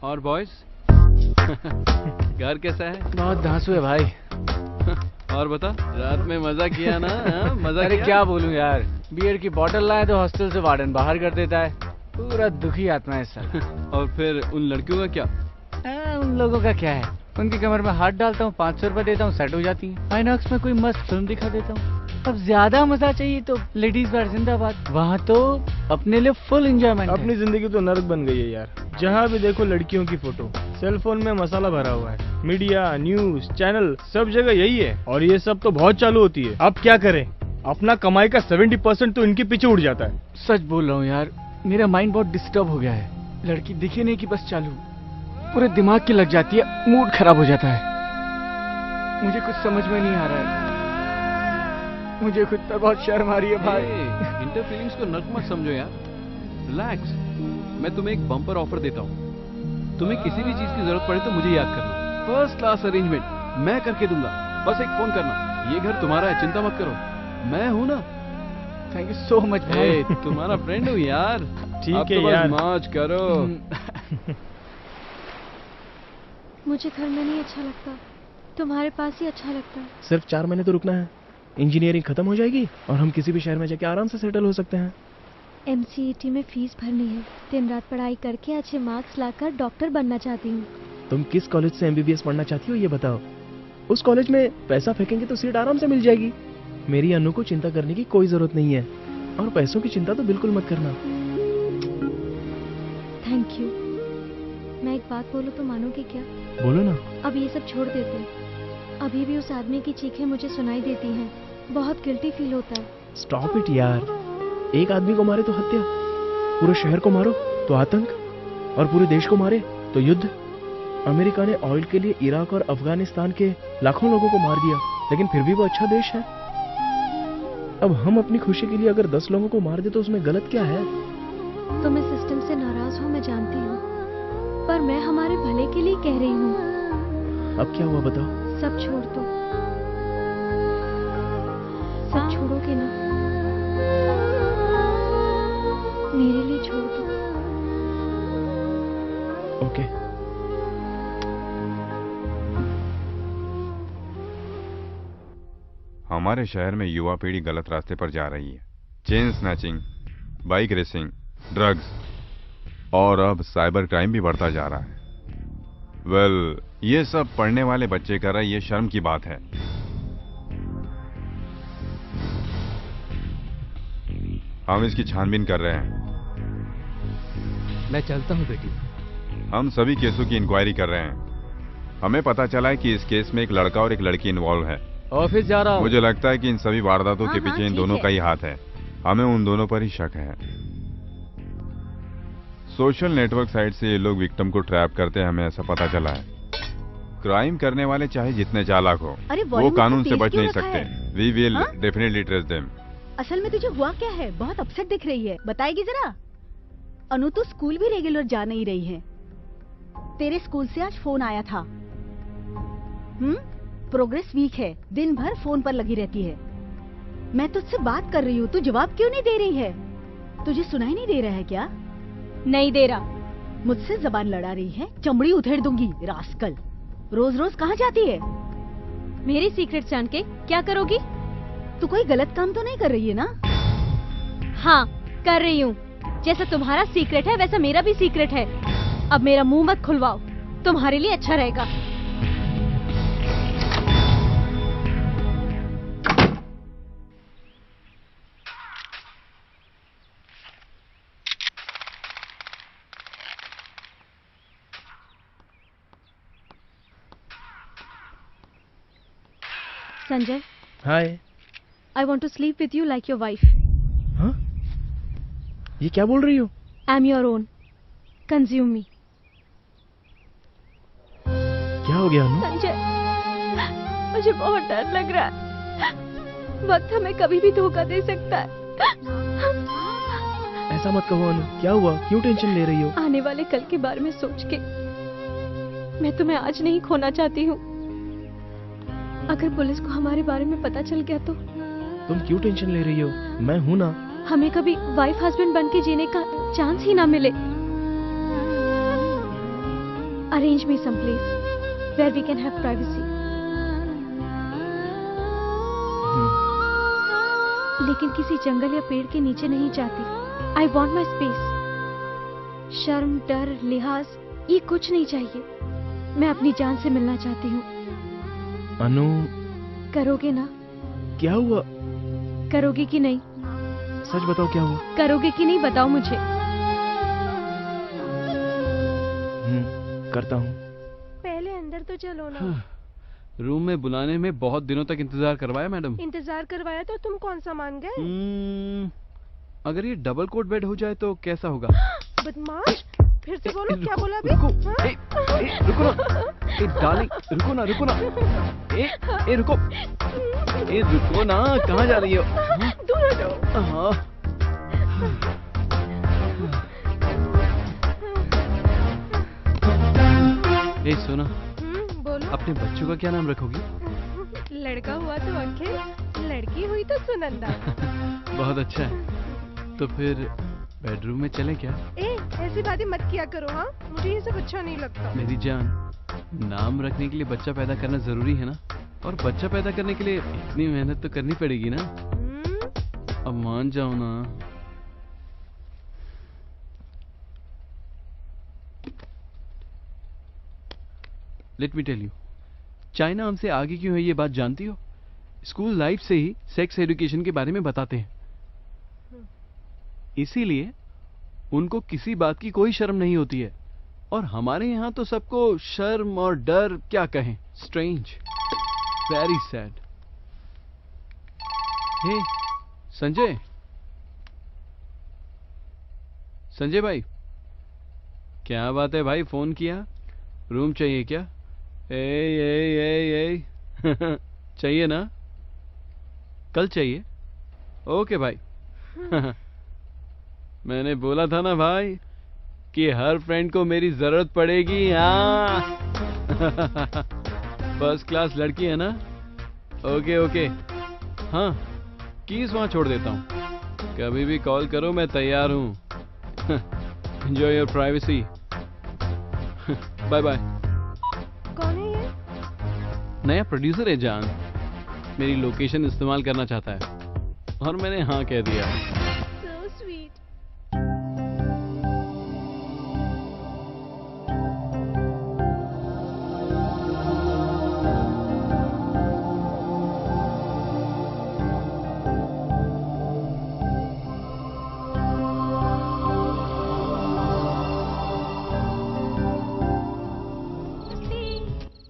और बॉयज घर कैसा है? बहुत धांसू है भाई। और बता, रात में मजा किया ना? मजा अरे किया? क्या बोलूं यार, बियर की बोतल लाए तो हॉस्टल से वार्डन बाहर कर देता है। पूरा दुखी आत्मा है सर। और फिर उन लड़कियों का क्या? उन लोगों का क्या है, उनकी कमर में हाथ डालता हूँ, 500 रुपए देता हूँ, सेट हो जाती है। आइनॉक्स में कोई मस्त फिल्म दिखा देता हूँ। अब ज्यादा मजा चाहिए तो लेडीज बार जिंदाबाद, वहाँ तो अपने लिए फुल एंजॉयमेंट। अपनी जिंदगी तो नरक बन गई है यार, जहाँ भी देखो लड़कियों की फोटो, सेलफोन में मसाला भरा हुआ है, मीडिया, न्यूज, चैनल, सब जगह यही है। और ये सब तो बहुत चालू होती है। अब क्या करें, अपना कमाई का 70% तो इनके पीछे उड़ जाता है। सच बोल रहा हूँ यार, मेरा माइंड बहुत डिस्टर्ब हो गया है। लड़की दिखे नहीं कि बस चालू, पूरे दिमाग की लग जाती है, मूड खराब हो जाता है। मुझे कुछ समझ में नहीं आ रहा है, मुझे खुद पर बहुत शर्म आ रही है भाई। इंटर फीलिंग्स को नर्क मत समझो यार, रिलैक्स। मैं तुम्हें एक बम्पर ऑफर देता हूँ, तुम्हें किसी भी चीज की जरूरत पड़े तो मुझे याद करना। फर्स्ट क्लास अरेंजमेंट मैं करके दूंगा, बस एक फोन करना। ये घर तुम्हारा है, चिंता मत करो, मैं हूँ ना। थैंक यू सो मच भाई। तुम्हारा फ्रेंड हूँ यार। ठीक है यार, मौज करो। मुझे घर में नहीं अच्छा लगता, तुम्हारे पास ही अच्छा लगता है। सिर्फ 4 महीने तो रुकना है, इंजीनियरिंग खत्म हो जाएगी और हम किसी भी शहर में जाके आराम से सेटल हो सकते हैं। MCET में फीस भरनी है, दिन रात पढ़ाई करके अच्छे मार्क्स लाकर डॉक्टर बनना चाहती हूँ। तुम किस कॉलेज से MBBS पढ़ना चाहती हो ये बताओ। उस कॉलेज में पैसा फेंकेंगे तो सीट आराम से मिल जाएगी। मेरी अनु को चिंता करने की कोई जरूरत नहीं है, और पैसों की चिंता तो बिल्कुल मत करना। Thank you. मैं एक बात बोलूं तो मानोगे क्या? बोलो ना। अब ये सब छोड़ देते हैं, अभी भी उस आदमी की चीखें मुझे सुनाई देती हैं, बहुत गिल्टी फील होता है। स्टॉप इट यार, एक आदमी को मारे तो हत्या, पूरे शहर को मारो तो आतंक, और पूरे देश को मारे तो युद्ध। अमेरिका ने ऑयल के लिए इराक और अफगानिस्तान के लाखों लोगों को मार दिया, लेकिन फिर भी वो अच्छा देश है। अब हम अपनी खुशी के लिए अगर 10 लोगों को मार दे तो उसमें गलत क्या है? तुम इस सिस्टम से नाराज हो, मैं जानती हूँ, पर मैं हमारे भले के लिए कह रही हूँ। अब क्या हुआ बताओ? सब छोड़ दो, सब छोड़ोगे ना? मेरे लिए छोड़ दो। ओके। हमारे शहर में युवा पीढ़ी गलत रास्ते पर जा रही है। Chain snatching, bike racing, drugs और अब साइबर क्राइम भी बढ़ता जा रहा है। ये सब पढ़ने वाले बच्चे कर रहे, ये शर्म की बात है। हम इसकी छानबीन कर रहे हैं। मैं चलता हूँ बेटी। हम सभी केसों की इंक्वायरी कर रहे हैं। हमें पता चला है कि इस केस में एक लड़का और एक लड़की इन्वॉल्व है। ऑफिस जा रहा हूँ। मुझे लगता है कि इन सभी वारदातों के हाँ, पीछे इन ठीक दोनों है। का ही हाथ है। हमें उन दोनों पर ही शक है। सोशल नेटवर्क साइट से ये लोग विक्टिम को ट्रैप करते हैं, हमें ऐसा पता चला है। क्राइम करने वाले चाहे जितने चालाक हो, अरे वो वॉल्यूम कानून इतना से तेज बच क्यों नहीं रखा सकते। है? वी विल हाँ? Definitely trace them. असल में तुझे हुआ क्या है? बहुत अपसेट दिख रही है, बताएगी जरा। अनु तो स्कूल भी रेगुलर जा नहीं रही है। तेरे स्कूल से आज फोन आया था। प्रोग्रेस वीक है, दिन भर फोन पर लगी रहती है। मैं तुझसे बात कर रही हूँ, तू जवाब क्यों नहीं दे रही है? तुझे सुनाई नहीं दे रहा है क्या? नहीं दे रहा। मुझसे जबान लड़ा रही है, चमड़ी उधेड़ दूंगी रास्कल। रोज रोज कहाँ जाती है? मेरी सीक्रेट जान के क्या करोगी? तू कोई गलत काम तो नहीं कर रही है ना? हाँ, कर रही हूँ। जैसा तुम्हारा सीक्रेट है वैसा मेरा भी सीक्रेट है। अब मेरा मुंह मत खुलवाओ, तुम्हारे लिए अच्छा रहेगा। संजय, हाय। I want to sleep with you like your wife. हाँ? ये क्या बोल रही हो? I'm your own. Consume me. क्या हो गया अनु? संजय, मुझे बहुत डर लग रहा है। वक्त हमें कभी भी धोखा दे सकता है। ऐसा मत कहो अनु, क्या हुआ? क्यों टेंशन ले रही हो? आने वाले कल के बारे में सोच के मैं तुम्हें आज नहीं खोना चाहती हूँ। अगर पुलिस को हमारे बारे में पता चल गया तो? तुम क्यों टेंशन ले रही हो? मैं हूँ ना। हमें कभी वाइफ हस्बैंड बन के जीने का चांस ही ना मिले। Arrange me some place where we can have privacy. लेकिन किसी जंगल या पेड़ के नीचे नहीं चाहती। I want my space. शर्म, डर, लिहाज ये कुछ नहीं चाहिए। मैं अपनी जान से मिलना चाहती हूँ। अनु, करोगे ना? क्या हुआ? करोगे कि नहीं? सच बताओ, क्या हुआ? करोगे कि नहीं बताओ मुझे। करता हूँ। पहले अंदर तो चलो ना। रूम में बुलाने में बहुत दिनों तक इंतजार करवाया मैडम। इंतजार करवाया तो तुम कौन सा मान गए? अगर ये डबल कोट बेड हो जाए तो कैसा होगा? बदमाश, फिर से बोलो, क्या बोला अभी? रुको ना, डार्लिंग, रुको ना। रुको ना, कहाँ जा रही हो? दूर हटो। हाँ। सुनो, बोलो। अपने बच्चों का क्या नाम रखोगी? लड़का हुआ तो अखिल, लड़की हुई तो सुनंदा। बहुत अच्छा है। तो फिर बेडरूम में चलें क्या? ऐसी बातें मत किया करो। हाँ, मुझे ये सब अच्छा नहीं लगता। मेरी जान, नाम रखने के लिए बच्चा पैदा करना जरूरी है ना, और बच्चा पैदा करने के लिए इतनी मेहनत तो करनी पड़ेगी ना। अब मान जाओ ना। Let me tell you, China हमसे आगे क्यों है ये बात जानती हो? स्कूल लाइफ से ही सेक्स एजुकेशन के बारे में बताते हैं। इसीलिए उनको किसी बात की कोई शर्म नहीं होती है, और हमारे यहाँ तो सबको शर्म और डर क्या कहें। Strange, very sad. Hey Sanjay, Sanjay भाई, क्या बात है भाई, फोन किया? रूम चाहिए क्या? ए चाहिए ना? कल चाहिए? ओके भाई। मैंने बोला था ना भाई कि हर फ्रेंड को मेरी जरूरत पड़ेगी। हाँ। फर्स्ट क्लास लड़की है ना? Okay okay. हाँ, कीज वहां छोड़ देता हूँ, कभी भी कॉल करो, मैं तैयार हूँ। Enjoy your privacy. Bye bye. कौन है ये? नया प्रोड्यूसर है जान, मेरी लोकेशन इस्तेमाल करना चाहता है, और मैंने हाँ कह दिया। So sweet.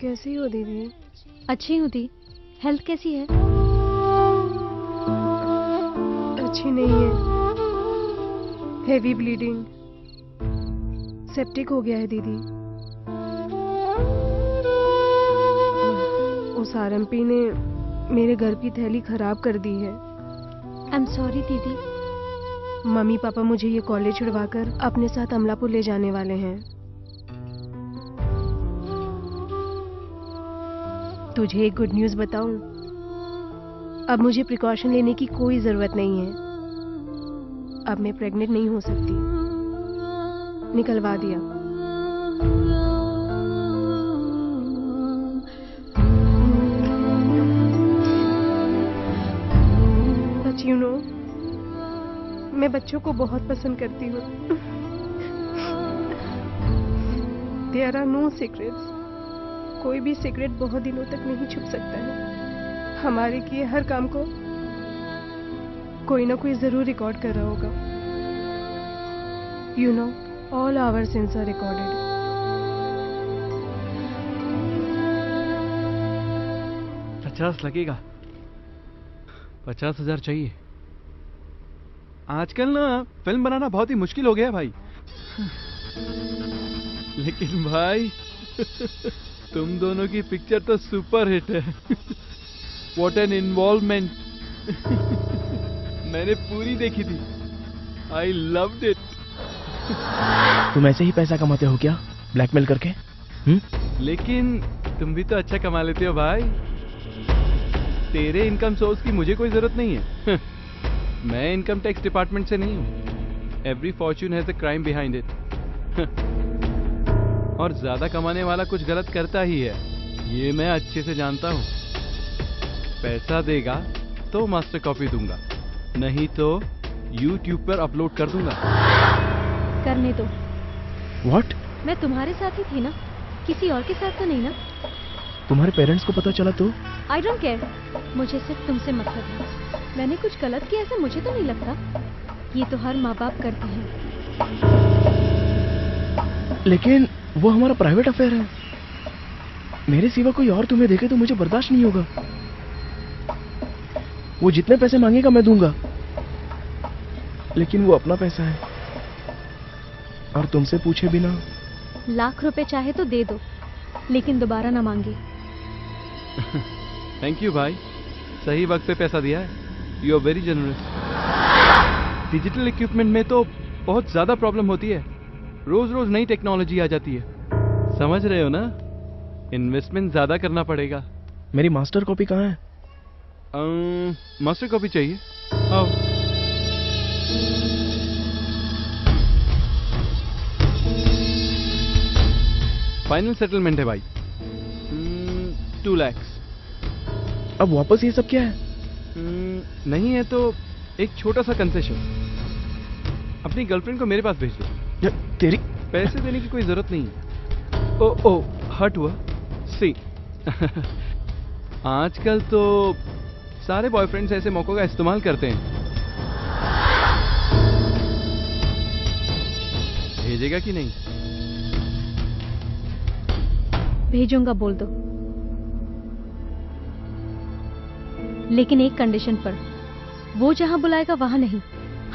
कैसी हो दीदी? अच्छी हूँ दी। हेल्थ कैसी है? अच्छी नहीं है, हेवी ब्लीडिंग, सेप्टिक हो गया है दीदी। उस आरएमपी ने मेरे घर की थैली खराब कर दी है। आई एम सॉरी दीदी। मम्मी पापा मुझे ये कॉलेज छुड़वाकर अपने साथ अमलापुर ले जाने वाले हैं। तुझे एक गुड न्यूज़ बताऊं? अब मुझे प्रिकॉशन लेने की कोई जरूरत नहीं है। अब मैं प्रेग्नेंट नहीं हो सकती। निकलवा दिया। But you know, मैं बच्चों को बहुत पसंद करती हूँ। There are no secrets. कोई भी सीक्रेट बहुत दिनों तक नहीं छुप सकता है। हमारे किए हर काम को कोई ना कोई जरूर रिकॉर्ड कर रहा होगा। You know, all our sins are recorded. $50 लगेगा। 50,000 चाहिए। आजकल ना फिल्म बनाना बहुत ही मुश्किल हो गया है भाई। लेकिन भाई तुम दोनों की पिक्चर तो सुपर हिट है। What an involvement. मैंने पूरी देखी थी। I loved it. तुम ऐसे ही पैसा कमाते हो क्या, ब्लैकमेल करके? लेकिन तुम भी तो अच्छा कमा लेते हो भाई। तेरे इनकम सोर्स की मुझे कोई जरूरत नहीं है। मैं इनकम टैक्स डिपार्टमेंट से नहीं हूँ। Every Fortune has a crime behind it. और ज्यादा कमाने वाला कुछ गलत करता ही है, ये मैं अच्छे से जानता हूँ। पैसा देगा तो मास्टर कॉपी दूंगा, नहीं तो YouTube पर अपलोड कर दूंगा। करने दो। What? मैं तुम्हारे साथ ही थी ना, किसी और के साथ तो नहीं ना? तुम्हारे पेरेंट्स को पता चला तो? आई डोंट केयर, मुझे सिर्फ तुमसे मतलब है। मैंने कुछ गलत किया ऐसा मुझे तो नहीं लगता। ये तो हर माँ बाप करते हैं। लेकिन वो हमारा प्राइवेट अफेयर है। मेरे सिवा कोई और तुम्हें देखे तो मुझे बर्दाश्त नहीं होगा। वो जितने पैसे मांगेगा मैं दूंगा, लेकिन वो अपना पैसा है और तुमसे पूछे बिना। लाख रुपए चाहे तो दे दो, लेकिन दोबारा ना मांगे। थैंक यू भाई, सही वक्त पे पैसा दिया है। You are very generous. Digital equipment में तो बहुत ज्यादा प्रॉब्लम होती है। रोज रोज नई टेक्नोलॉजी आ जाती है, समझ रहे हो ना? इन्वेस्टमेंट ज्यादा करना पड़ेगा। मेरी मास्टर कॉपी कहाँ है? मास्टर कॉपी चाहिए? आओ। फाइनल सेटलमेंट है भाई, 2 लाख। अब वापस ये सब क्या है? नहीं है तो एक छोटा सा कंसेशन। अपनी गर्लफ्रेंड को मेरे पास भेज दो। तेरी पैसे देने की कोई जरूरत नहीं है। ओ हर्ट हुआ? सी आजकल तो सारे बॉयफ्रेंड्स ऐसे मौकों का इस्तेमाल करते हैं। भेजेगा कि नहीं? भेजूंगा बोल दो, लेकिन एक कंडीशन पर। वो जहां बुलाएगा वहां नहीं,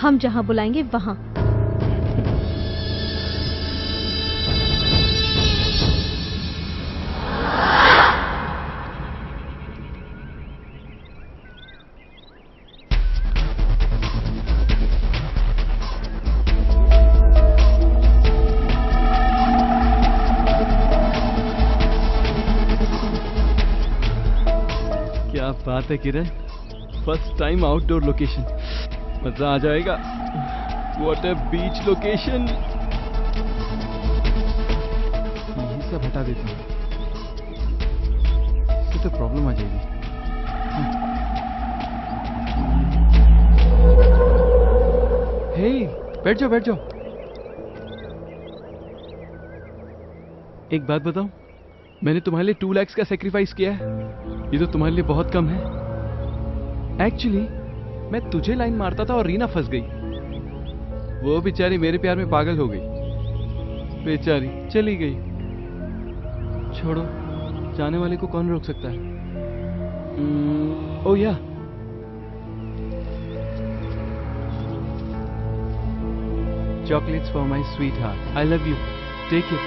हम जहां बुलाएंगे वहां। क्या बात है किरण, फर्स्ट टाइम आउटडोर लोकेशन, मजा आ जाएगा। What a beach location. ये सब हटा देता हूँ, इससे तो प्रॉब्लम आ जाएगी। हे, बैठ जाओ बैठ जाओ। एक बात बताऊं, मैंने तुम्हारे लिए 2 लाख का सेक्रीफाइस किया है। ये तो तुम्हारे लिए बहुत कम है। एक्चुअली मैं तुझे लाइन मारता था और रीना फंस गई। वो बेचारी मेरे प्यार में पागल हो गई, बेचारी चली गई। छोड़ो, चाहने वाले को कौन रोक सकता है? ओह या, chocolates for my sweetheart. I love you. Take it.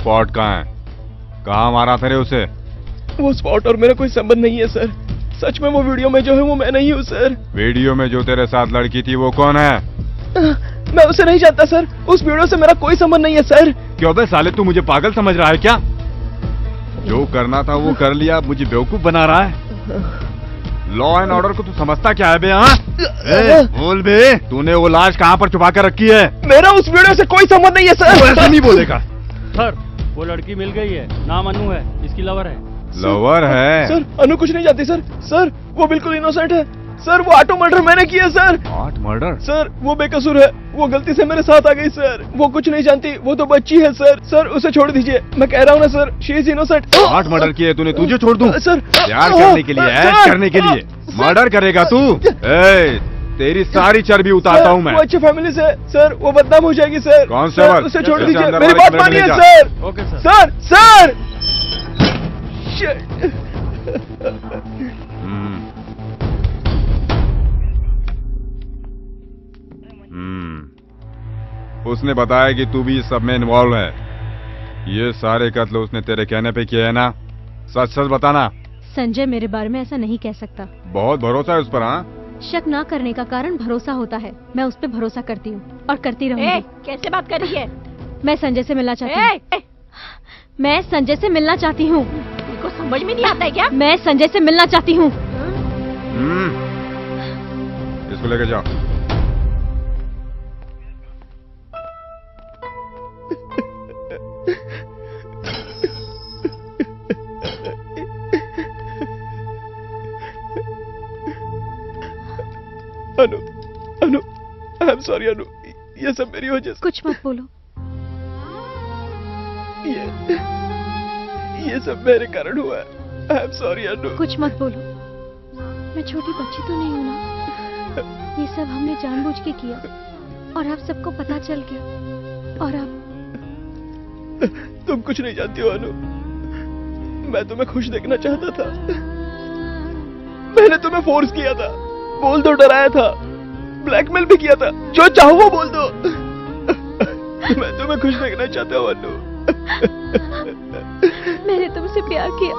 Spot कहाँ है? कहाँ मारा था रे उसे? वो स्पॉट और मेरा कोई संबंध नहीं है सर। सच में वो वीडियो में जो है वो मैं नहीं हूँ सर। वीडियो में जो तेरे साथ लड़की थी वो कौन है? मैं उसे नहीं जानता सर। उस वीडियो से मेरा कोई संबंध नहीं है सर। क्यों बे साले, तू मुझे पागल समझ रहा है क्या? जो करना था वो कर लिया, मुझे बेवकूफ बना रहा है। लॉ एंड ऑर्डर को तू समझता क्या है बे? हाँ बोल बे, तूने वो लाश कहाँ पर छुपा कर रखी है? मेरा उस वीडियो से कोई संबंध नहीं है सर। तू ऐसा नहीं बोलेगा। सर वो लड़की मिल गई है, नाम अनु है, इसकी लवर है। लवर है? सर अनु कुछ नहीं जानती सर। सर वो बिल्कुल इनोसेंट है सर। वो ऑटो मर्डर मैंने किया सर। Auto murder? सर वो बेकसूर है, वो गलती से मेरे साथ आ गई सर। वो कुछ नहीं जानती, वो तो बच्ची है सर। सर उसे छोड़ दीजिए, मैं कह रहा हूँ ना sir, she is innocent. Auto murder किया तूने, तुझे छोड़ दूं? सर प्यार करने के लिए, ऐश करने के लिए मर्डर करेगा तू? तेरी सारी चर्बी उतारता हूँ मैं। वो अच्छे फैमिली से सर, वो बदनाम हो जाएगी सर। कांस्टेबल उसे छोड़ दीजिए, अंदर मेरी वाले बात कमरे में मानिए ले जा। Sir. Okay sir. Sir sir उसने बताया कि तू भी इस सब में इन्वॉल्व है। ये सारे कत्ल उसने तेरे कहने पे किए है ना? सच सच बताना। संजय मेरे बारे में ऐसा नहीं कह सकता। बहुत भरोसा है उस पर? हाँ, शक ना करने का कारण भरोसा होता है। मैं उस पर भरोसा करती हूँ और करती रहूंगी। कैसे बात कर रही है? मैं संजय से मिलना चाहती हूँ। मैं संजय से मिलना चाहती हूँ। तुमको समझ में नहीं आता है क्या? मैं संजय से मिलना चाहती हूँ। इसको लेकर जाओ। अनु, अनु, आई एम सॉरी अनु, ये सब मेरी वजह से। कुछ मत बोलो। ये सब मेरे कारण हुआ है। आई एम सॉरी अनु। कुछ मत बोलो। मैं छोटी बच्ची तो नहीं हूँ ना। ये सब हमने जानबूझ के किया और अब सबको पता चल गया। और अब तुम कुछ नहीं जानती हो अनु। मैं तुम्हें खुश देखना चाहता था। मैंने तुम्हें फोर्स किया था, बोल दो, डराया था, ब्लैकमेल भी किया था। जो चाहो वो बोल दो। मैं तुम्हें खुश देखना चाहता हूँ अनु। मैंने तुमसे प्यार किया।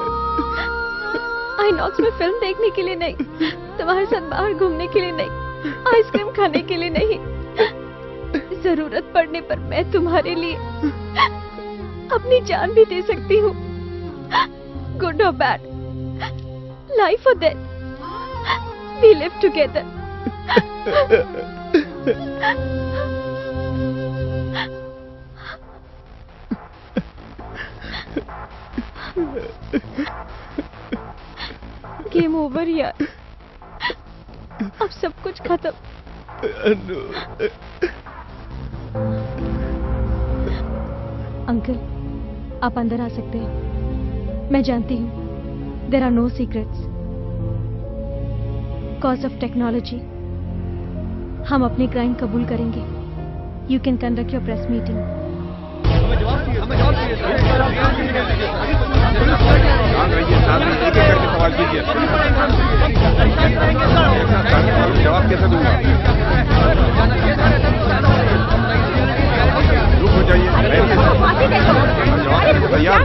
आईनॉक्स में फिल्म देखने के लिए नहीं, तुम्हारे साथ बाहर घूमने के लिए नहीं, आइसक्रीम खाने के लिए नहीं। जरूरत पड़ने पर मैं तुम्हारे लिए अपनी जान भी दे सकती हूँ। गुड और बैड, लाइफ और death, we live together. Game over यार, अब सब कुछ खत्म। अंकल आप अंदर आ सकते हैं। मैं जानती हूँ there are no secrets. Cause of technology, हम अपने क्राइम कबूल करेंगे। You can conduct your press meeting. एक एक करके सवाल कीजिए। जवाब कैसे दूंगा? रुक हो जाइए, जवाब तैयार।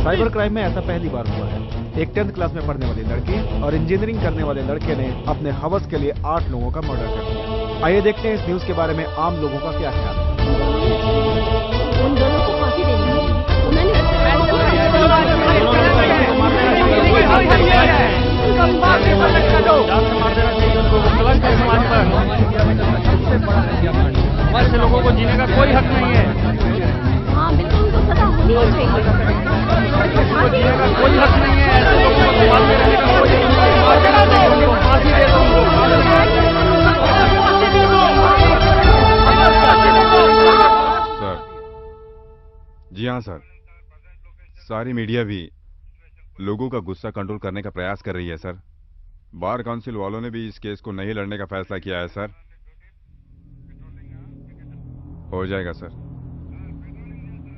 साइबर क्राइम में ऐसा पहली बार हुआ है। एक 10th क्लास में पढ़ने वाली लड़की और इंजीनियरिंग करने वाले लड़के ने अपने हवस के लिए 8 लोगों का मर्डर कर दिया। आइए देखते हैं इस न्यूज के बारे में आम लोगों का क्या ख्याल है। उन दोनों को फांसी देनी है। ऐसे लोगों को जीने का कोई हक नहीं है। हाँ बिल्कुल, उनको सजा होनी ही चाहिए। जीने का कोई हक नहीं है। ऐसे लोगों को सवाल करने का कोई फांसी दे दो। सर, जी हाँ सर, सारी मीडिया भी लोगों का गुस्सा कंट्रोल करने का प्रयास कर रही है सर। बार काउंसिल वालों ने भी इस केस को नहीं लड़ने का फैसला किया है सर। हो जाएगा सर,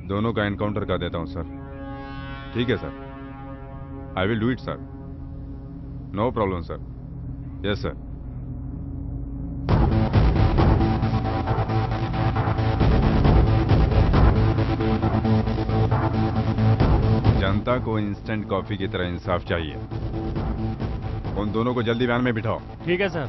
दोनों का एनकाउंटर कर देता हूं सर। ठीक है sir, I will do it sir, no problem sir. Yes sir. जनता को इंस्टेंट कॉफी की तरह इंसाफ चाहिए। उन दोनों को जल्दी वैन में बिठाओ। ठीक है सर।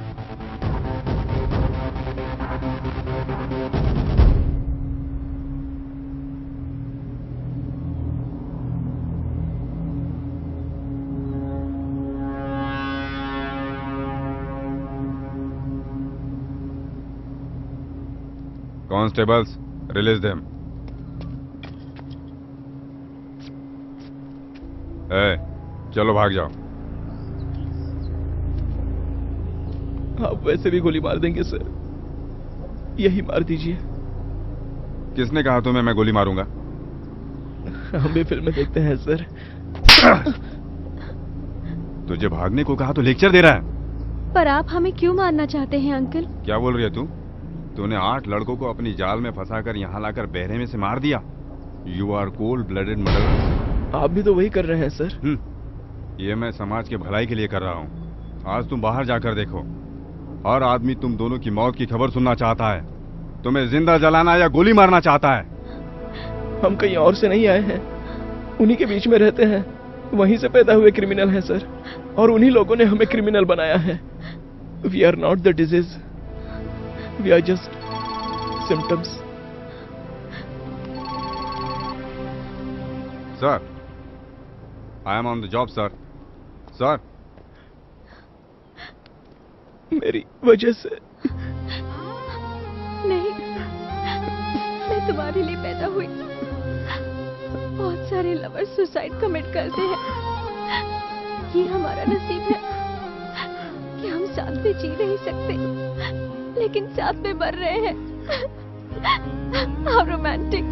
Constables, release them. चलो भाग जाओ। आप वैसे भी गोली मार देंगे सर, यही मार दीजिए। किसने कहा तुम्हें मैं गोली मारूंगा? हम भी फिल्में देखते हैं सर। तुझे भागने को कहा तो लेक्चर दे रहा है। पर आप हमें क्यों मारना चाहते हैं अंकल? क्या बोल रही है तू? तूने 8 लड़कों को अपनी जाल में फंसाकर यहाँ लाकर बहरे में से मार दिया। You are cold blooded murderer. आप भी तो वही कर रहे हैं सर। ये मैं समाज के भलाई के लिए कर रहा हूँ। आज तुम बाहर जाकर देखो, हर आदमी तुम दोनों की मौत की खबर सुनना चाहता है। तुम्हें जिंदा जलाना या गोली मारना चाहता है। हम कहीं और से नहीं आए हैं, उन्हीं के बीच में रहते हैं। वहीं से पैदा हुए क्रिमिनल हैं सर, और उन्हीं लोगों ने हमें क्रिमिनल बनाया है। We are not the disease, we are just symptoms. Sir, I am on the job sir. Sir, मेरी वजह से नहीं, मैं तुम्हारे लिए पैदा हुई। बहुत सारे लवर्स सुसाइड कमिट करते हैं। ये हमारा नसीब है कि हम साथ में जी नहीं सकते, लेकिन साथ में मर रहे हैं। How romantic.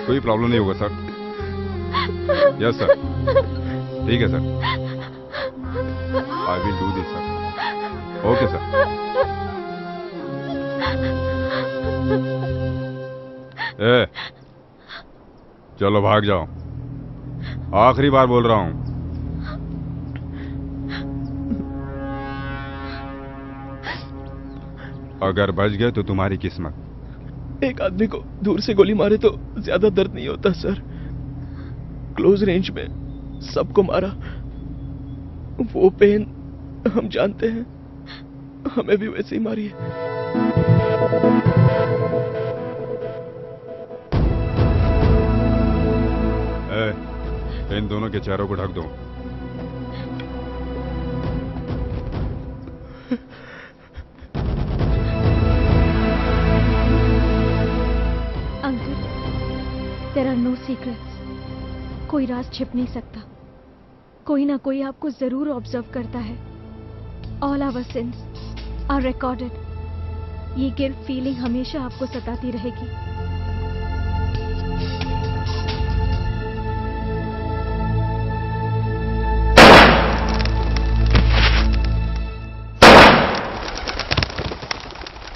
कोई प्रॉब्लम नहीं होगा सर। यस सर, ठीक है sir. I will do this sir. Okay sir. चलो भाग जाओ, आखिरी बार बोल रहा हूं। अगर बच गए तो तुम्हारी किस्मत। एक आदमी को दूर से गोली मारे तो ज्यादा दर्द नहीं होता सर। क्लोज रेंज में सबको मारा, वो पेन हम जानते हैं। हमें भी वैसे ही मारी है। इन दोनों के चेहरों को ढक दो। Uncle, there are no secrets. कोई राज छिप नहीं सकता। कोई ना कोई आपको जरूर ऑब्जर्व करता है। All our sins are recorded. ये गिल्ट फीलिंग हमेशा आपको सताती रहेगी।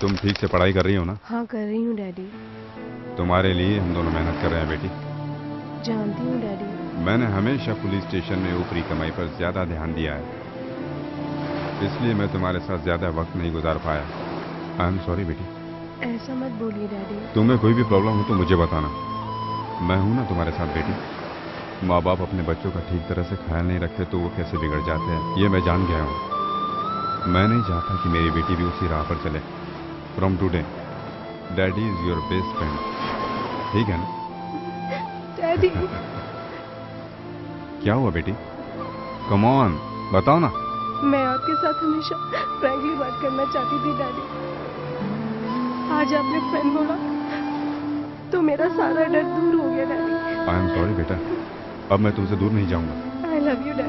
तुम ठीक से पढ़ाई कर रही हो ना? हाँ कर रही हूँ डैडी। तुम्हारे लिए हम दोनों मेहनत कर रहे हैं बेटी। जानती हूँ डैडी। मैंने हमेशा पुलिस स्टेशन में ऊपरी कमाई पर ज्यादा ध्यान दिया है, इसलिए मैं तुम्हारे साथ ज्यादा वक्त नहीं गुजार पाया। आई एम सॉरी बेटी। ऐसा मत बोलिए डैडी। तुम्हें कोई भी प्रॉब्लम हो तो मुझे बताना, मैं हूं ना तुम्हारे साथ बेटी। माँ बाप अपने बच्चों का ठीक तरह से ख्याल नहीं रखे तो वो कैसे बिगड़ जाते हैं, ये मैं जान गया हूँ। मैं नहीं चाहता कि मेरी बेटी भी उसी राह पर चले। From today daddy is your best friend, ठीक है ना? डैडी। क्या हुआ बेटी? कम ऑन, बताओ ना। मैं आपके साथ हमेशा फ्रैंकली बात करना चाहती थी डैडी। आज आपने फ्रेंड बोला तो मेरा सारा डर दूर हो गया डैडी। आई एम सॉरी बेटा, अब मैं तुमसे दूर नहीं जाऊंगा। आई लव यू डैडी।